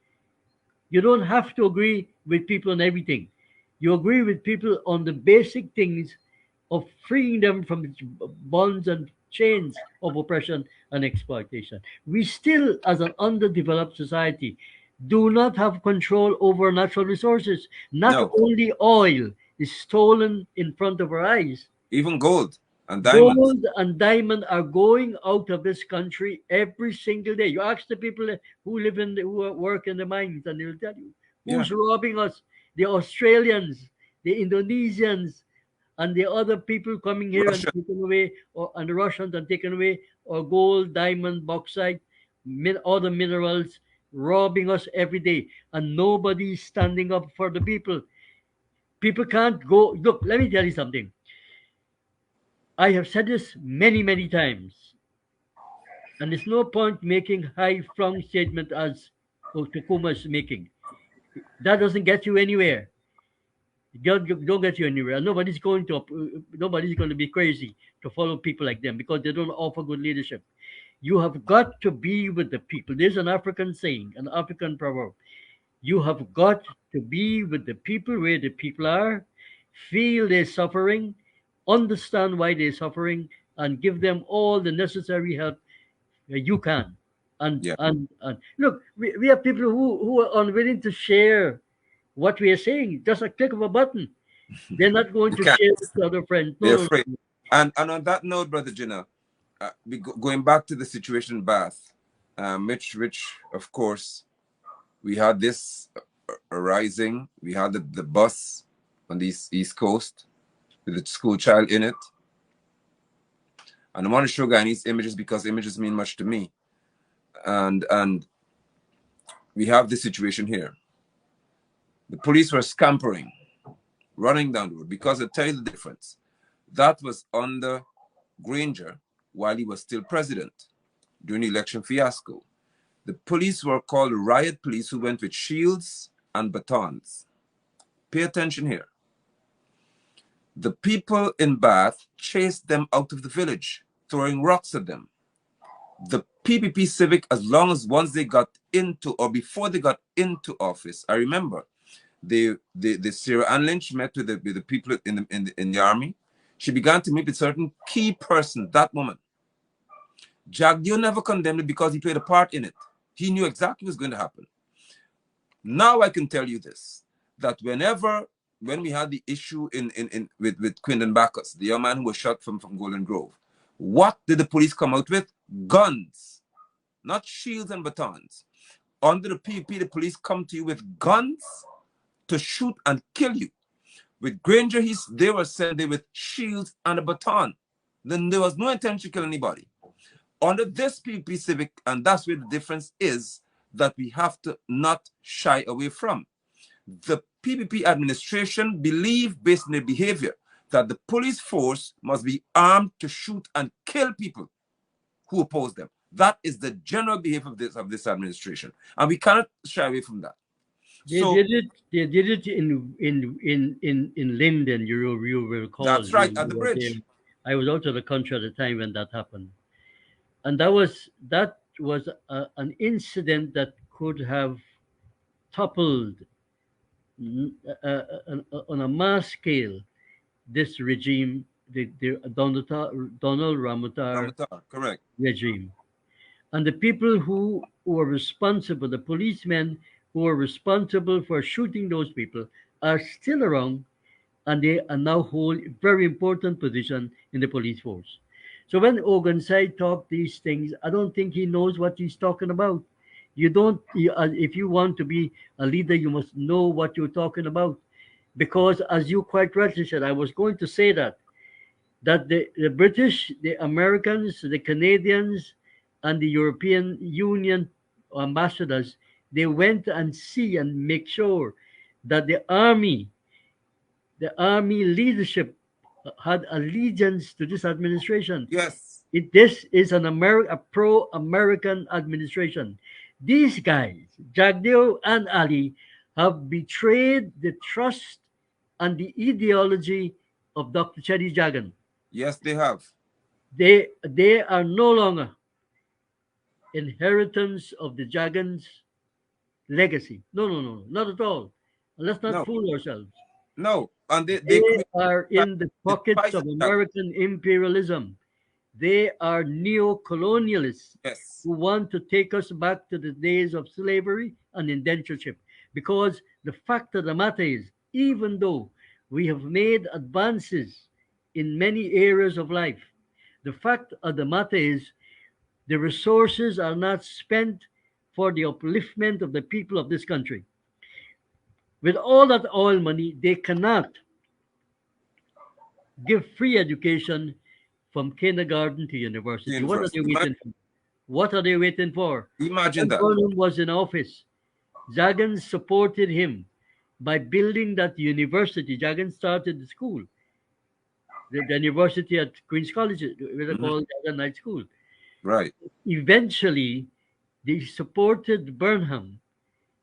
You don't have to agree with people on everything. You agree with people on the basic things of freeing them from its bonds and chains of oppression and exploitation. We still, as an underdeveloped society, do not have control over natural resources. Not No, only oil is stolen in front of our eyes, even gold and diamonds. gold and diamond are going out of this country every single day. You ask the people who live who work in the mines, and they'll tell you Yeah, who's robbing us: the Australians, the Indonesians, and the other people coming here and Russia. taking away, and the Russians and taking away our gold, diamond, bauxite, other minerals, robbing us every day, and nobody's standing up for the people. People can't go. Look, let me tell you something. I have said this many, many times, and there's no point making high-flung statement as Otokuma is making. That doesn't get you anywhere. Don't get you anywhere. Nobody's going to be crazy to follow people like them because they don't offer good leadership. You have got to be with the people. There's an African saying, an African proverb. You have got to be with the people where the people are, feel their suffering, understand why they're suffering, and give them all the necessary help you can. Yeah, And look, we have people who are unwilling to share what we are saying. Just a click of a button. They're not going you to can't. share it to other friends. No, They're no, afraid. no. And on that note, Brother Jina, going back to the situation in Bath, which of course we had this arising. We had the bus on the East Coast with the school child in it. And I want to show Guyanese images because images mean much to me. And we have this situation here. The police were scampering, running down the road because I tell you the difference. That was under Granger while he was still president during the election fiasco. The police were called riot police who went with shields and batons, Pay attention here. The people in Bath chased them out of the village, throwing rocks at them. The PPP Civic, as long as once they got into, or before they got into office, I remember the Sarah Ann Lynch met with the people in the army. She began to meet with certain key persons that moment. Jagdeo never condemned it because he played a part in it. He knew exactly what was going to happen. Now I can tell you this, that when we had the issue with Quindon Bacchus, the young man who was shot from Golden Grove, what did the police come out with? Guns, not shields and batons. Under the PPP, the police come to you with guns to shoot and kill you. With Granger, they were sent there with shields and a baton. Then there was no intention to kill anybody. Under this PPP Civic, and that's where the difference is, that we have to not shy away from. The PPP administration believe, based on their behavior, that the police force must be armed to shoot and kill people who oppose them. That is the general behavior of this administration, and we cannot shy away from that. They did it in Linden. You will recall. That's right, at the bridge. I was out of the country at the time when that happened, and that was an incident that could have toppled on a mass scale this regime, the Donald Ramotar correct regime, and the people who were responsible, the policemen who were responsible for shooting those people, are still around, and they are now hold very important position in the police force. So when Ogunseye talk these things, I don't think he knows what he's talking about. If you want to be a leader, you must know what you're talking about. Because as you quite rightly said, I was going to say that the British, the Americans, the Canadians, and the European Union ambassadors, they went and see and make sure that the army leadership had allegiance to this administration. Yes. This is a pro-American administration. These guys, Jagdeo and Ali, have betrayed the trust and the ideology of Dr. Chedi Jagan. Yes, they have. They are no longer inheritance of the Jagans' legacy. No, not at all. Let's not fool ourselves. No, and they are in the pockets of American imperialism. They are neo-colonialists who want to take us back to the days of slavery and indentureship. Because the fact of the matter is, even though we have made advances in many areas of life, the fact of the matter is the resources are not spent for the upliftment of the people of this country. With all that oil money, they cannot give free education from kindergarten to university. What are they waiting for? What are they waiting for? Imagine that. When Gordon was in office, Jagan supported him by building that university. Jagan started the school, the university at Queen's College, what they call Jagan Night School. Right. Eventually, they supported Burnham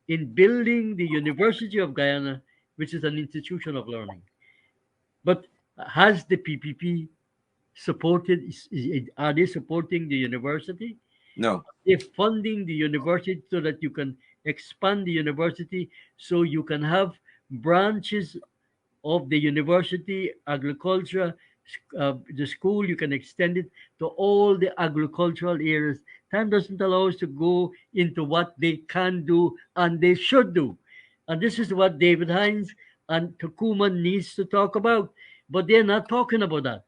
in building the University of Guyana, which is an institution of learning. But has the PPP supported? Are they supporting the university? No. They're funding the university so that you can expand the university, so you can have branches of the university, agriculture, the school, you can extend it to all the agricultural areas. Time doesn't allow us to go into what they can do and they should do. And this is what David Hines and Takuma needs to talk about. But they're not talking about that.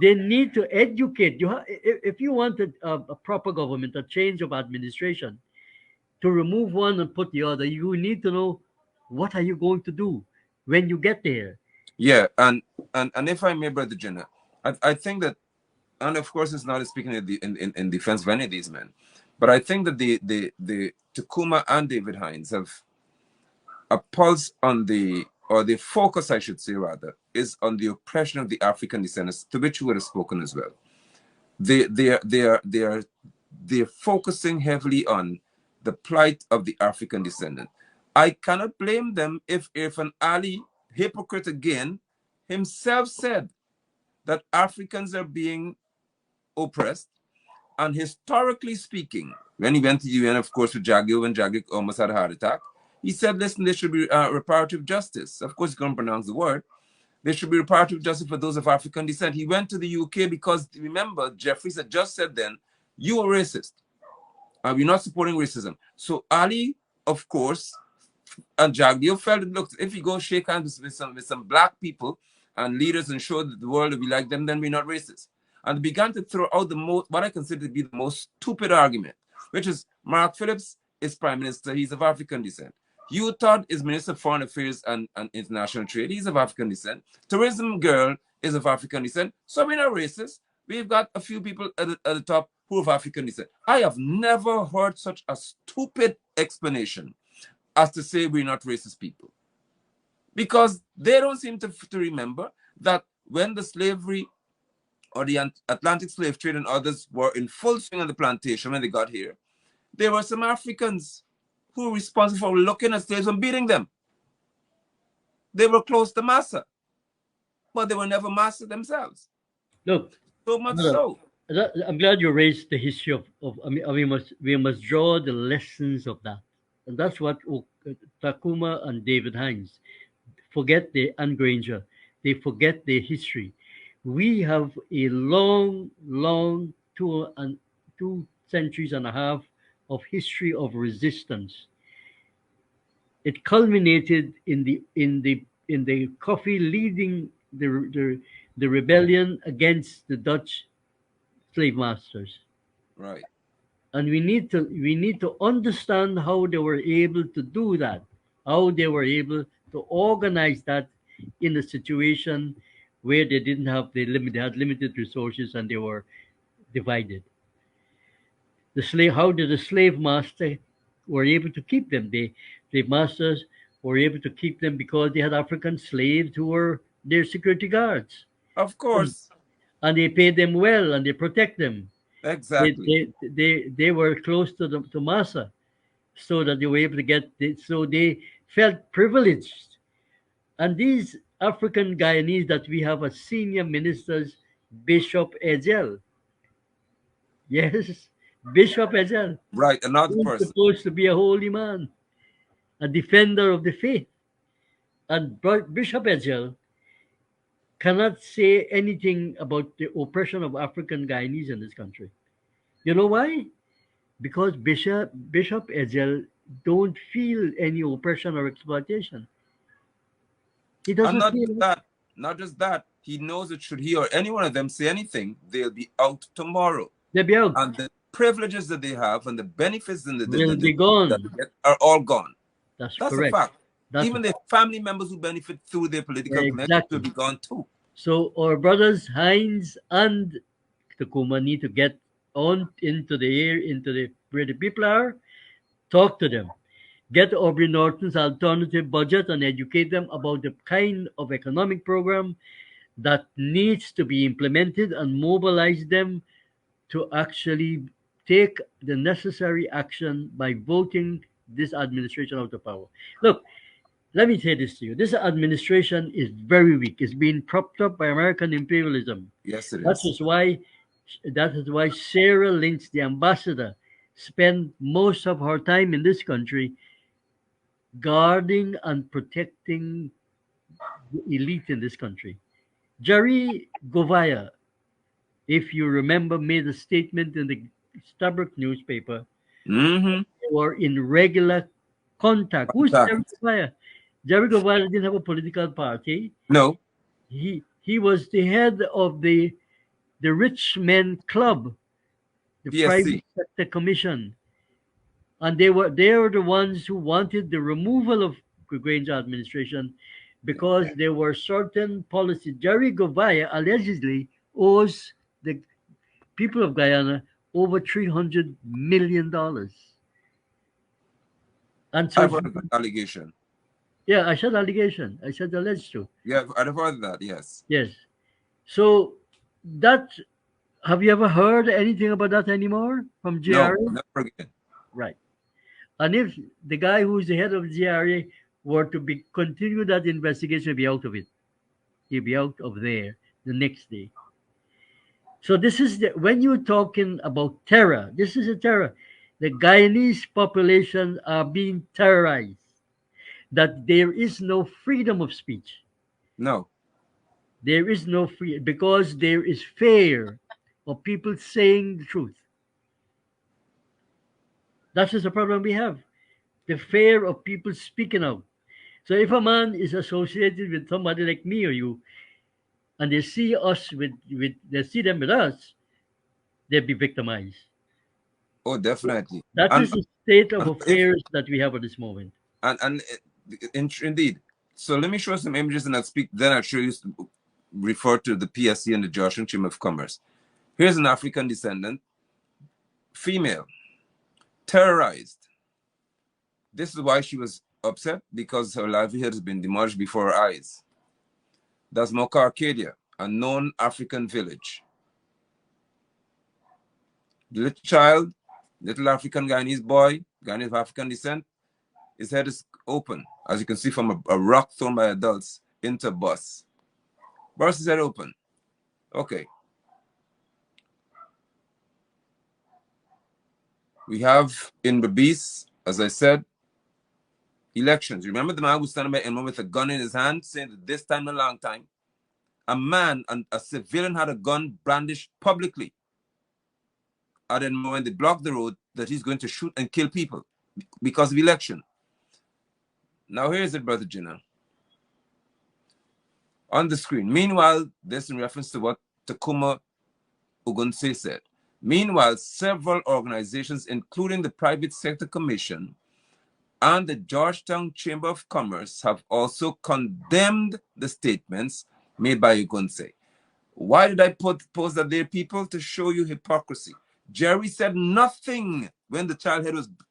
They need to educate. If you want a proper government, a change of administration, to remove one and put the other, you need to know what are you going to do when you get there. Yeah, and if I may, Brother Jenna, I think that, and of course it's not speaking in defense of any of these men, but I think that the Takuma and David Hines have a pulse on the focus, I should say rather, is on the oppression of the African descendants, to which you would have spoken as well. They're focusing heavily on the plight of the African descendant. I cannot blame them if an Ali, hypocrite again, himself said that Africans are being oppressed. And historically speaking, when he went to the UN, of course, with Jagio, when Jagio almost had a heart attack, he said, listen, there should be reparative justice. Of course, he couldn't pronounce the word. There should be reparative justice for those of African descent. He went to the UK because, remember, Jeffries had just said then, you are racist. We're not supporting racism. So Ali, of course, and Jagdeo felt it looked, if you go shake hands with some black people and leaders and show that the world will be like them, then we're not racist. And began to throw out the most, what I consider to be the most stupid argument, which is Mark Phillips is prime minister, he's of African descent. Hugh Todd is Minister of Foreign Affairs and International Trade, he's of African descent. Tourism Girl is of African descent. So we're not racist. We've got a few people at the top who are of African descent. I have never heard such a stupid explanation as to say we're not racist people. Because they don't seem to remember that when the slavery or the Atlantic slave trade and others were in full swing on the plantation when they got here, there were some Africans who were responsible for looking at slaves and beating them. They were close to massa, but they were never massa themselves. Look, So much so. I'm glad you raised the history of I mean, we must draw the lessons of that. And that's what Takuma and David Hines forget and Granger. They forget their history. We have a long 2 centuries and a half of history of resistance. It culminated in the coffee leading the rebellion against the Dutch slave masters. Right. And we need to understand how they were able to do that, how they were able to organize that in a situation where they had limited resources and they were divided. How did the slave master were able to keep them? The slave masters were able to keep them because they had African slaves who were their security guards, Of and, course. and they paid them well and they protect them. They Exactly. they were close to Massa, so that they were able to so they felt privileged. And these African Guyanese that we have as senior ministers, Bishop Ejel, yes, Bishop Ejel, Right. Another who's person. supposed to be a holy man, a defender of the faith. And Bishop Ejel cannot say anything about the oppression of African Guyanese in this country. You know why? Because Bishop Ejel don't feel any oppression or exploitation. He And doesn't not just feel. that, not just that, he knows that should he or any one of them say anything, they'll be out tomorrow. They'll be out. And the privileges that they have and the benefits and Will be that gone. they get are all gone. That's That's a correct. fact. That's Even the family members who benefit through their political connections will exactly. be gone too. So our brothers Heinz and Takuma need to get on into the air, into the where the people are. Talk to them. Get Aubrey Norton's alternative budget and educate them about the kind of economic program that needs to be implemented and mobilize them to actually take the necessary action by voting this administration out of power. Look, let me say this to you. This administration is very weak. It's being propped up by American imperialism. Yes, it That is. is why Sarah Lynch, the ambassador, spent most of her time in this country guarding and protecting the elite in this country. Jerry Govaya, if you remember, made a statement in the Starbuck newspaper. Mm-hmm. They were in regular contact. Who's Jerry Contact. Govaya? Jerry Govaya didn't have a political party. No. He was the head of the Rich Men Club, the Private PSC. Sector Commission, and they were the ones who wanted the removal of Granger administration Yeah. because there were certain policies. Jerry Govaya allegedly owes the people of Guyana over $300 million, and so I've heard of that allegation. yeah, I said allegation. I said alleged to. Yeah, I've heard of that, yes. Yes. So that have you ever heard anything about that anymore from No, GRA? never again. Right. And if the guy who is the head of the GRA were to be continue that investigation, he'll be out of it. He'll be out of there the next day. So this is when you're talking about terror. This is a terror. The Guyanese population are being terrorized. That there is no freedom of speech. No. There is no free because there is fear of people saying the truth. That's just the problem we have. The fear of people speaking out. So if a man is associated with somebody like me or you, and they see us with they see them with us, they'll be victimized. Oh, definitely. That And is the state of and if affairs that we have at this moment. and indeed. So let me show some images and I'll speak. Then I'll show you refer to the PSC and the Joshua Chamber of Commerce. Here's an African descendant, female, terrorized. This is why she was upset, because her livelihood has been demolished before her eyes. That's Mocha Arcadia, a known African village. The little child, little African Guyanese boy, Guyanese of African descent, his head is open, as you can see from a rock thrown by adults into a bus. Burst his head open. Okay. We have in Babis, as I said, elections. Remember the man who standing by Emma with a gun in his hand, saying that this time in a long time, a man and a civilian had a gun brandished publicly. And then when they blocked the road, that he's going to shoot and kill people because of election. Now here's it, Brother Jinnah. On the screen. Meanwhile, this in reference to what Takuma Ogunseye said. Meanwhile, several organizations, including the Private Sector Commission and the Georgetown Chamber of Commerce, have also condemned the statements made by Ogunseye. Why did I post that there, people? To show you hypocrisy. Jerry said nothing when the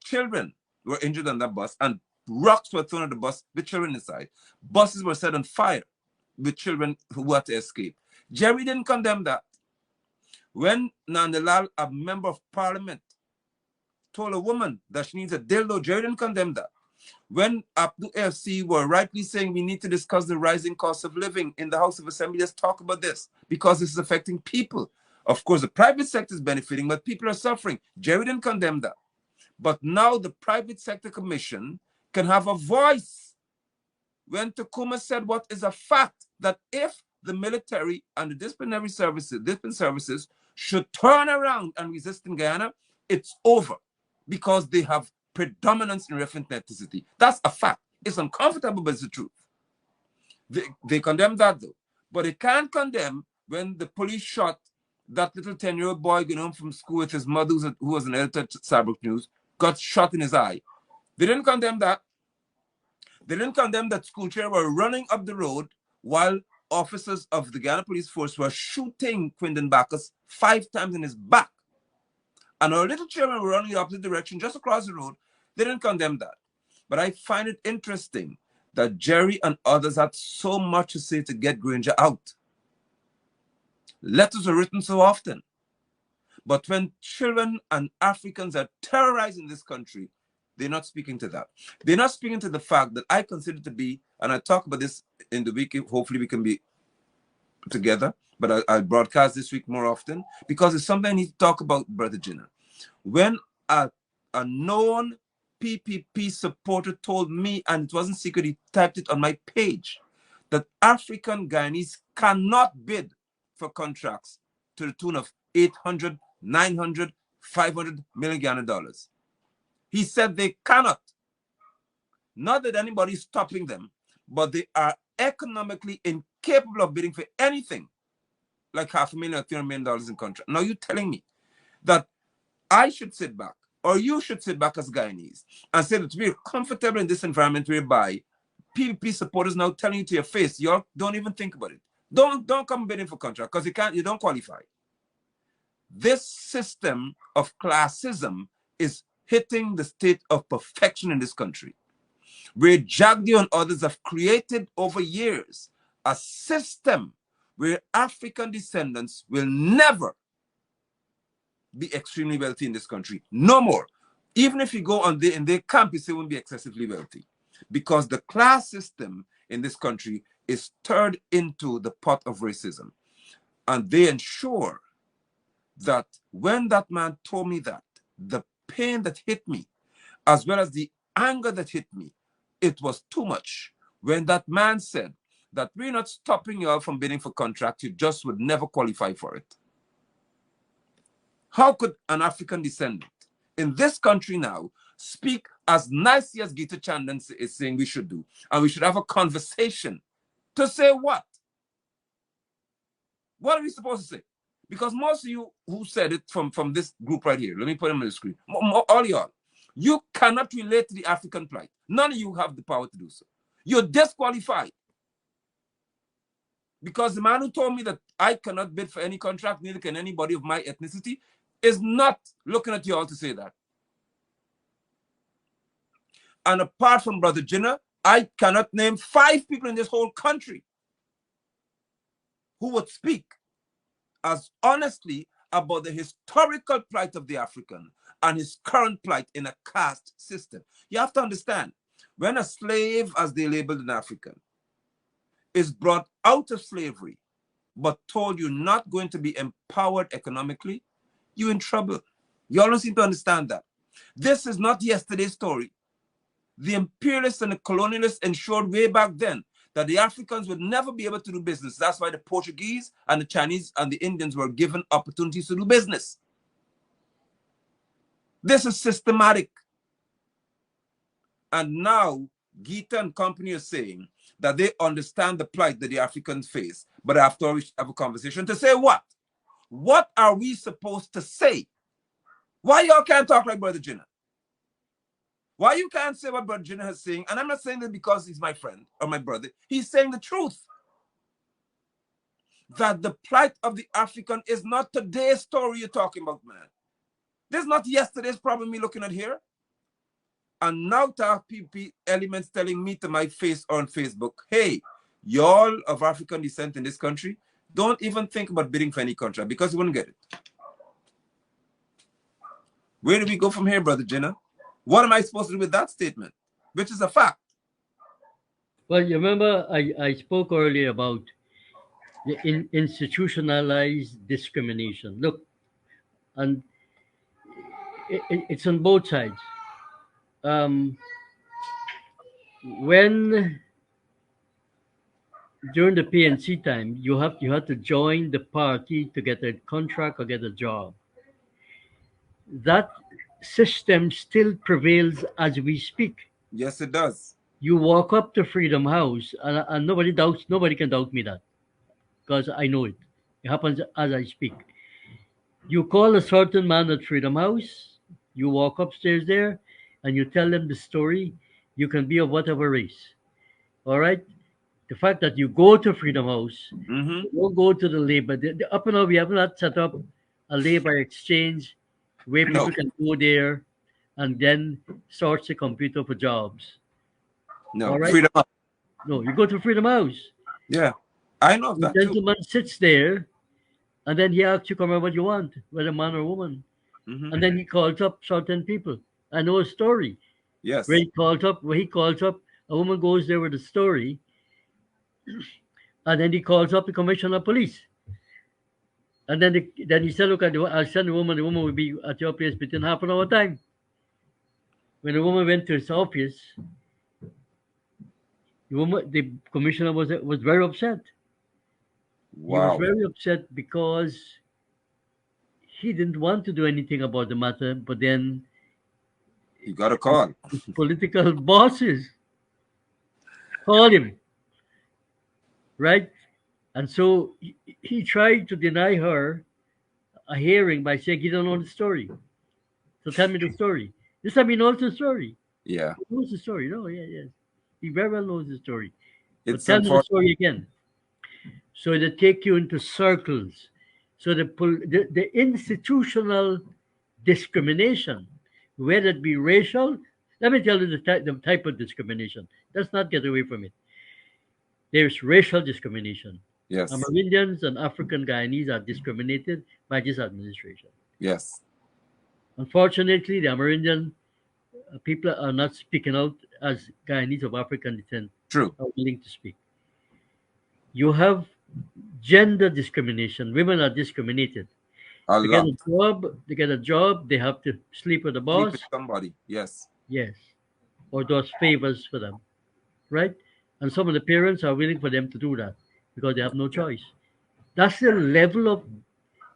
children were injured on that bus and rocks were thrown at the bus with children inside. Buses were set on fire with children who had to escape. Jerry didn't condemn that. When Nandalal, a member of parliament, told a woman that she needs a dildo, Jerry didn't condemn that. When Abdu AFC were rightly saying we need to discuss the rising cost of living in the House of Assembly, let's talk about this because this is affecting people. Of course, the private sector is benefiting, but people are suffering. Jerry didn't condemn that. But now the Private Sector Commission can have a voice. When Takuma said what is a fact, that if the military and the disciplinary services should turn around and resist in Guyana, it's over because they have predominance in reference ethnicity. That's a fact. It's uncomfortable, but it's the truth. They condemn that though. But they can't condemn when the police shot that little 10-year-old boy going home from school with his mother, who was an editor at Saarbrück News, got shot in his eye. They didn't condemn that. They didn't condemn that school children were running up the road while officers of the Guyana Police Force were shooting Quindon Bacchus 5 times in his back. And our little children were running the opposite direction just across the road. They didn't condemn that. But I find it interesting that Jerry and others had so much to say to get Granger out. Letters are written so often. But when children and Africans are terrorized in this country, they're not speaking to that. They're not speaking to the fact that I consider to be, and I talk about this in the week, hopefully we can be together, but I'll broadcast this week more often, because it's something I need to talk about, Brother Jinnah. When a known PPP supporter told me, and it wasn't secret, he typed it on my page, that African Guyanese cannot bid for contracts to the tune of 800, 900, 500 million Guyana dollars. He said they cannot. Not that anybody's stopping them, but they are economically incapable of bidding for anything like $500,000 or $300 million in contract. Now you're telling me that I should sit back, or you should sit back as Guyanese, and say that we're comfortable in this environment whereby PPP supporters now telling you to your face, you don't even think about it. Don't come bidding for contract because you don't qualify. This system of classism is hitting the state of perfection in this country, where Jagdi and others have created over years a system where African descendants will never be extremely wealthy in this country. No more. Even if you go on in their camp, you say won't be excessively wealthy, because the class system in this country is stirred into the pot of racism, and they ensure that when that man told me that, the pain that hit me, as well as the anger that hit me, it was too much. When that man said that we're not stopping you all from bidding for contract, you just would never qualify for it. How could an African descendant in this country now speak as nicely as Gita Chandan is saying we should do, and we should have a conversation to say what? What are we supposed to say? Because most of you who said it from this group right here, let me put them on the screen, all y'all, you cannot relate to the African plight. None of you have the power to do so. You're disqualified. Because the man who told me that I cannot bid for any contract, neither can anybody of my ethnicity, is not looking at you all to say that. And apart from Brother Jinnah, I cannot name 5 people in this whole country who would speak as honestly about the historical plight of the African and his current plight in a caste system. You have to understand, when a slave, as they labeled an African, is brought out of slavery, but told you're not going to be empowered economically, you're in trouble. You all seem to understand that. This is not yesterday's story. The imperialists and the colonialists ensured way back then that the Africans would never be able to do business. That's why the Portuguese and the Chinese and the Indians were given opportunities to do business. This is systematic. And now Gita and company are saying that they understand the plight that the Africans face, but after all, we should have a conversation to say what? What are we supposed to say? Why y'all can't talk like Brother Jinnah? Why you can't say what Brother Jinnah is saying? And I'm not saying that because he's my friend or my brother. He's saying the truth. That the plight of the African is not today's story you're talking about, man. This is not yesterday's problem me looking at here. And now to have PPP elements telling me to my face on Facebook, hey, y'all of African descent in this country, don't even think about bidding for any contract because you wouldn't get it. Where do we go from here, Brother Jinnah? What am I supposed to do with that statement? Which is a fact. Well, you remember I spoke earlier about the institutionalized discrimination. Look, and it's on both sides. When during the PNC time, you have to join the party to get a contract or get a job. That system still prevails as we speak. Yes, it does. You walk up to Freedom House, and nobody can doubt me that, because I know it. It happens as I speak. You call a certain man at Freedom House, you walk upstairs there, and you tell them the story. You can be of whatever race. All right? The fact that you go to Freedom House, you don't go to the labor. Up and now, we have not set up a labor exchange where No. people can go there and then search the computer for jobs. No. All right? Freedom. No, you go to Freedom House. Yeah. I know The that too. gentleman sits there, and then he asks you, come on, what you want, whether man or woman. And then he calls up certain people. I know a story Yes. where he calls up, a woman goes there with a story, and then he calls up the commissioner of police. And then he said, look, I'll send the woman will be at your place within half an hour time. When the woman went to his office, the commissioner was very upset. He was Wow. very upset because he didn't want to do anything about the matter, but then You got a call. his political bosses called him, right? And so he tried to deny her a hearing by saying he don't know the story. So tell me the story. This time he knows the story. Yeah. He knows the story. No, yes. He very well knows the story. But It's tell me the unfortunate. story again. So they take you into circles. So the institutional discrimination, whether it be racial, let me tell you the type of discrimination. Let's not get away from it. There's racial discrimination. Yes. Amerindians and African Guyanese are discriminated by this administration. Yes. Unfortunately, the Amerindian people are not speaking out as Guyanese of African descent True. are willing to speak. You have gender discrimination. Women are discriminated. A To get lot. a job, they have to sleep with the Sleep boss. with somebody. Yes. Yes, or does favors for them, right? And some of the parents are willing for them to do that because they have no Yeah. choice. That's the level of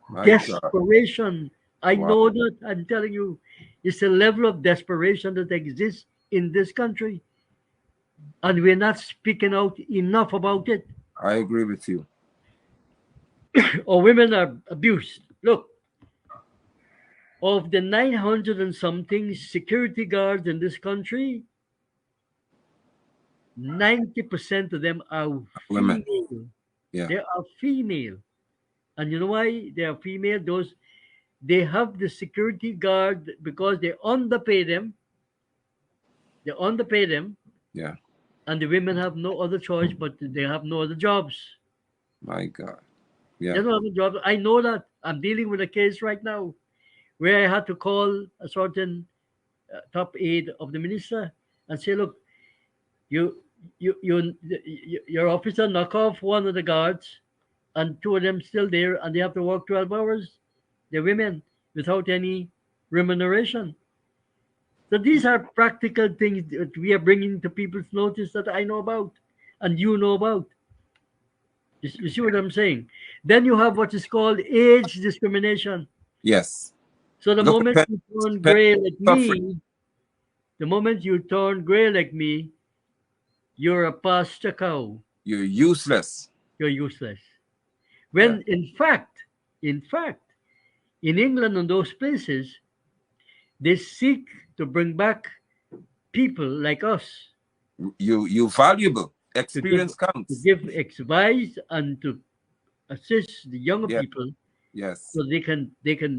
My God. desperation. I Wow. know that. I'm telling you, it's a level of desperation that exists in this country, and we're not speaking out enough about it. I agree with you. Or women are abused. Look, of the 900 and something security guards in this country, 90% of them are Women. female. Yeah. They are female. And you know why they are female? Those they have the security guard because they underpay them. They underpay them, Yeah. and the women have no other choice, but they have no other jobs. My God. They Yeah. don't have a job. I know that. I'm dealing with a case right now where I had to call a certain top aide of the minister and say, look, you, your officer knock off one of the guards, and two of them still there, and they have to work 12 hours. They're women without any remuneration. So these are practical things that we are bringing to people's notice that I know about and you know about. You see what I'm saying? Then you have what is called age discrimination. Yes. So the Look at moment you turn pen gray like suffering. me, the moment you turn gray like me, you're a pasture cow. You're useless. You're useless. Yeah. When in fact, in England and those places, they seek to bring back people like us You valuable. to give Experience counts. advice and to assist the younger Yeah. people Yes. so they can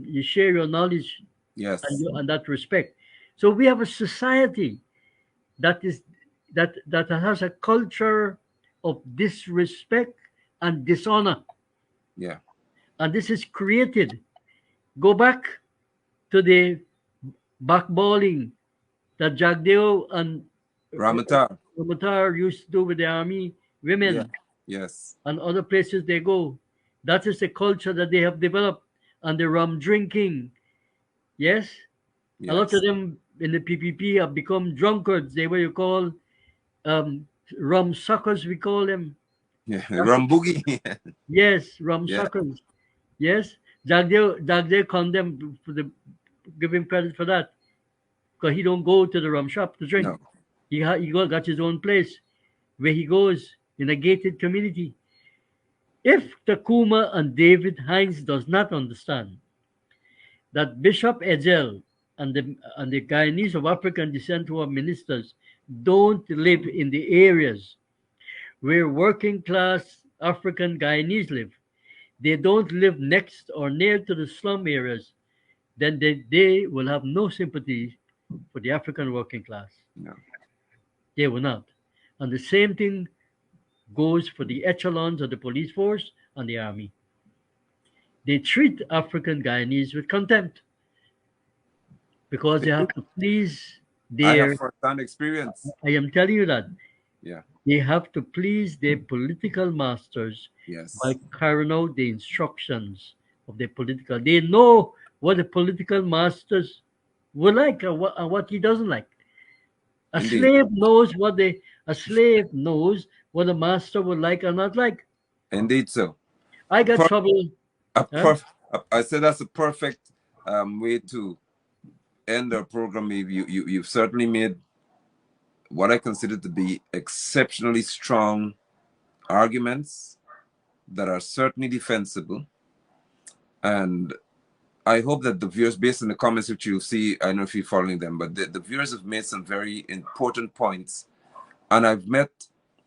you share your knowledge and Yes. and that respect. So we have a society that is that has a culture of disrespect and dishonor, Yeah. and this is created. Go back to the backballing that Jagdeo and Ramatar. Mutar used to do with the army Yeah. women Yes. and other places they go. That is the culture that they have developed, and the rum drinking. Yes, a lot of Yes. them in the PPP have become drunkards. They what you call um, rum suckers. We call them. Yeah. That's, Rambugi. yes, rum Yeah. suckers. Yes, Jagdeo condemned for the give him credit for that because he don't go to the rum shop to drink. No. Got his own place where he goes in a gated community. If Takuma and David Hines does not understand that Bishop Ejel and the Guyanese of African descent who are ministers don't live in the areas where working class African Guyanese live, they don't live next or near to the slum areas, then they will have no sympathy for the African working class. No. They will not. And the same thing goes for the echelons of the police force and the army. They treat African Guyanese with contempt because They they do. have to please I have their. first-hand experience. I am telling you that Yeah. they have to please their political masters by Yes. carrying out the instructions of their political. They know what the political masters would like and what he doesn't like. A Indeed. slave knows a slave knows what a master would like or not like. Indeed. So. I got Per- trouble. a Huh? perf- I said that's a perfect way to end our program. You've certainly made what I consider to be exceptionally strong arguments that are certainly defensible. And I hope that the viewers, based on the comments which you see, I don't know if you're following them, but the viewers have made some very important points. And I've met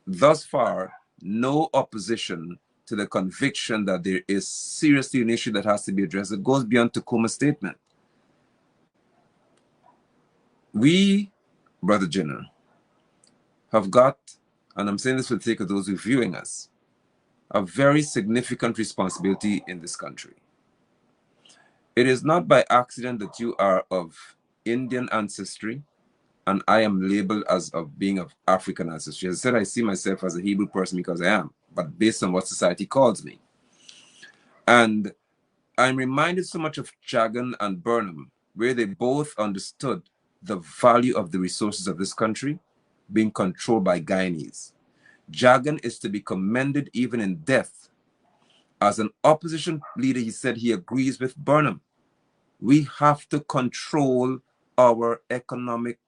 thus far no opposition to the conviction that there is seriously an issue that has to be addressed. It goes beyond Takuma's statement. We, Brother General, have got, and I'm saying this for the sake of those who are viewing us, a very significant responsibility in this country. It is not by accident that you are of Indian ancestry. and I am labeled as of being of African ancestry. As I said, I see myself as a Hebrew person because I am, but based on what society calls me. And I'm reminded so much of Jagan and Burnham, where they both understood the value of the resources of this country being controlled by Guyanese. Jagan is to be commended even in death. As an opposition leader, he said he agrees with Burnham. We have to control our economic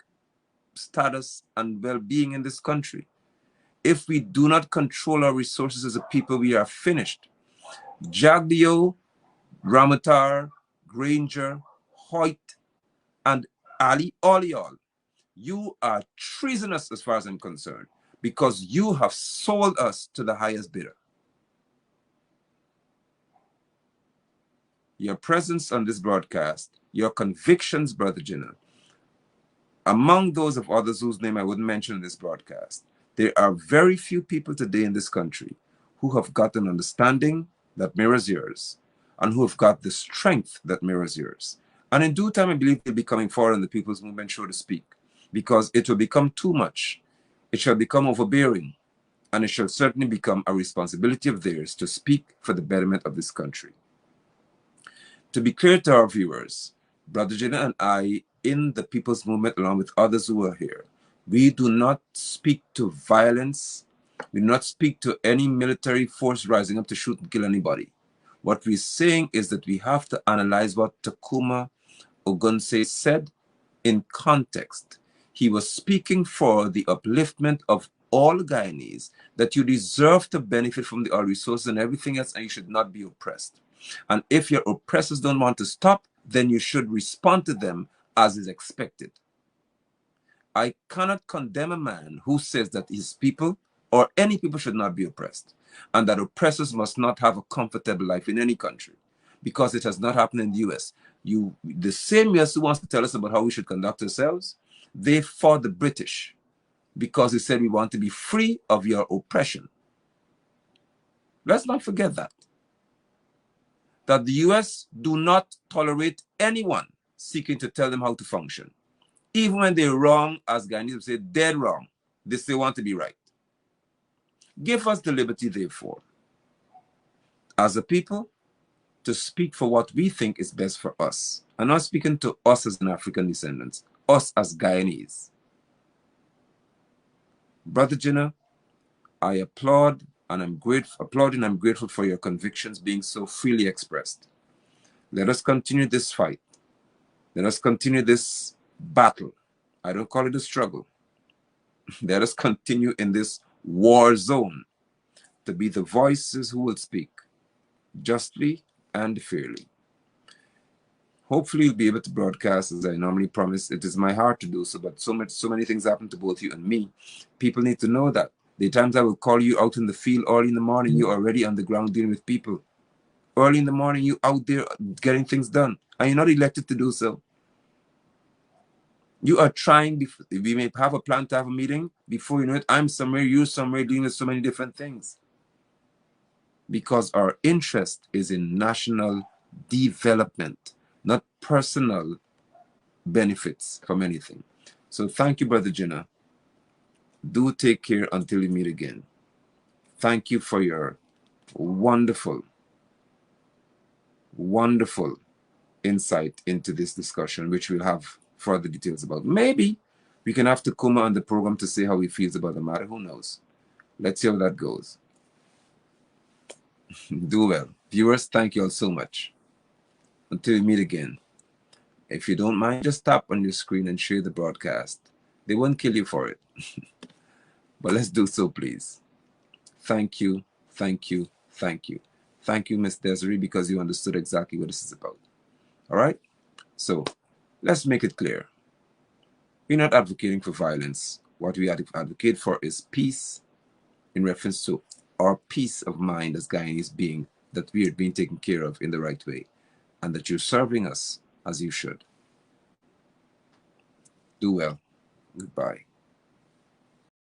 status and well-being in this country. If we do not control our resources as a people, we are finished. Jagdeo, Ramatar, Granger, Hoyt, and Ali Oliol, you are treasonous as far as I'm concerned, because you have sold us to the highest bidder. Your presence on this broadcast, your convictions, Brother Jinnah, among those of others whose name I wouldn't mention in this broadcast, there are very few people today in this country who have got an understanding that mirrors yours, and who have got the strength that mirrors yours. And in due time, I believe they'll be coming forward on the People's Movement show to speak, because it will become too much. It shall become overbearing, and it shall certainly become a responsibility of theirs to speak for the betterment of this country. To be clear to our viewers, Brother Jinnah and I, in the People's Movement, along with others who are here, we do not speak to violence. We do not speak to any military force rising up to shoot and kill anybody. What we're saying is that we have to analyze what Takuma Ogunseye said in context. He was speaking for the upliftment of all Guyanese, that you deserve to benefit from the oil resources and everything else, and you should not be oppressed. And if your oppressors don't want to stop, then you should respond to them as is expected. I cannot condemn a man who says that his people or any people should not be oppressed, and that oppressors must not have a comfortable life in any country, because it has not happened in the US. The same US who wants to tell us about how we should conduct ourselves, they fought the British because they said we want to be free of your oppression. Let's not forget that the US do not tolerate anyone seeking to tell them how to function. Even when they're wrong, as Guyanese say, dead wrong, they still want to be right. Give us the liberty, therefore, as a people, to speak for what we think is best for us. I'm not speaking to us as an African descendants, us as Guyanese. Brother Jinnah, I applaud and I'm grateful for your convictions being so freely expressed. Let us continue this fight. Let us continue this battle. I don't call it a struggle. Let us continue in this war zone to be the voices who will speak justly and fairly. Hopefully you'll be able to broadcast as I normally promise. It is my heart to do so, but so many things happen to both you and me. People need to know that. The times I will call you out in the field early in the morning, you're already on the ground dealing with people. Early in the morning, you out there getting things done, and you're not elected to do so. You are trying, we may have a plan to have a meeting, before you know it, I'm somewhere, you're somewhere, dealing with so many different things. Because our interest is in national development, not personal benefits from anything. So thank you, Brother Jinnah. Do take care until we meet again. Thank you for your wonderful, wonderful insight into this discussion, which we'll have further details about. Maybe we can have Takuma on the program to say how he feels about the matter. Who knows? Let's see how that goes. Do well. Viewers, thank you all so much. Until we meet again. If you don't mind, just tap on your screen and share the broadcast. They won't kill you for it. But let's do so, please. Thank you, thank you, thank you. Thank you, Miss Desiree, because you understood exactly what this is about. All right? So let's make it clear. We're not advocating for violence. What we advocate for is peace, in reference to our peace of mind as Guyanese being that we are being taken care of in the right way, and that you're serving us as you should. Do well. Goodbye.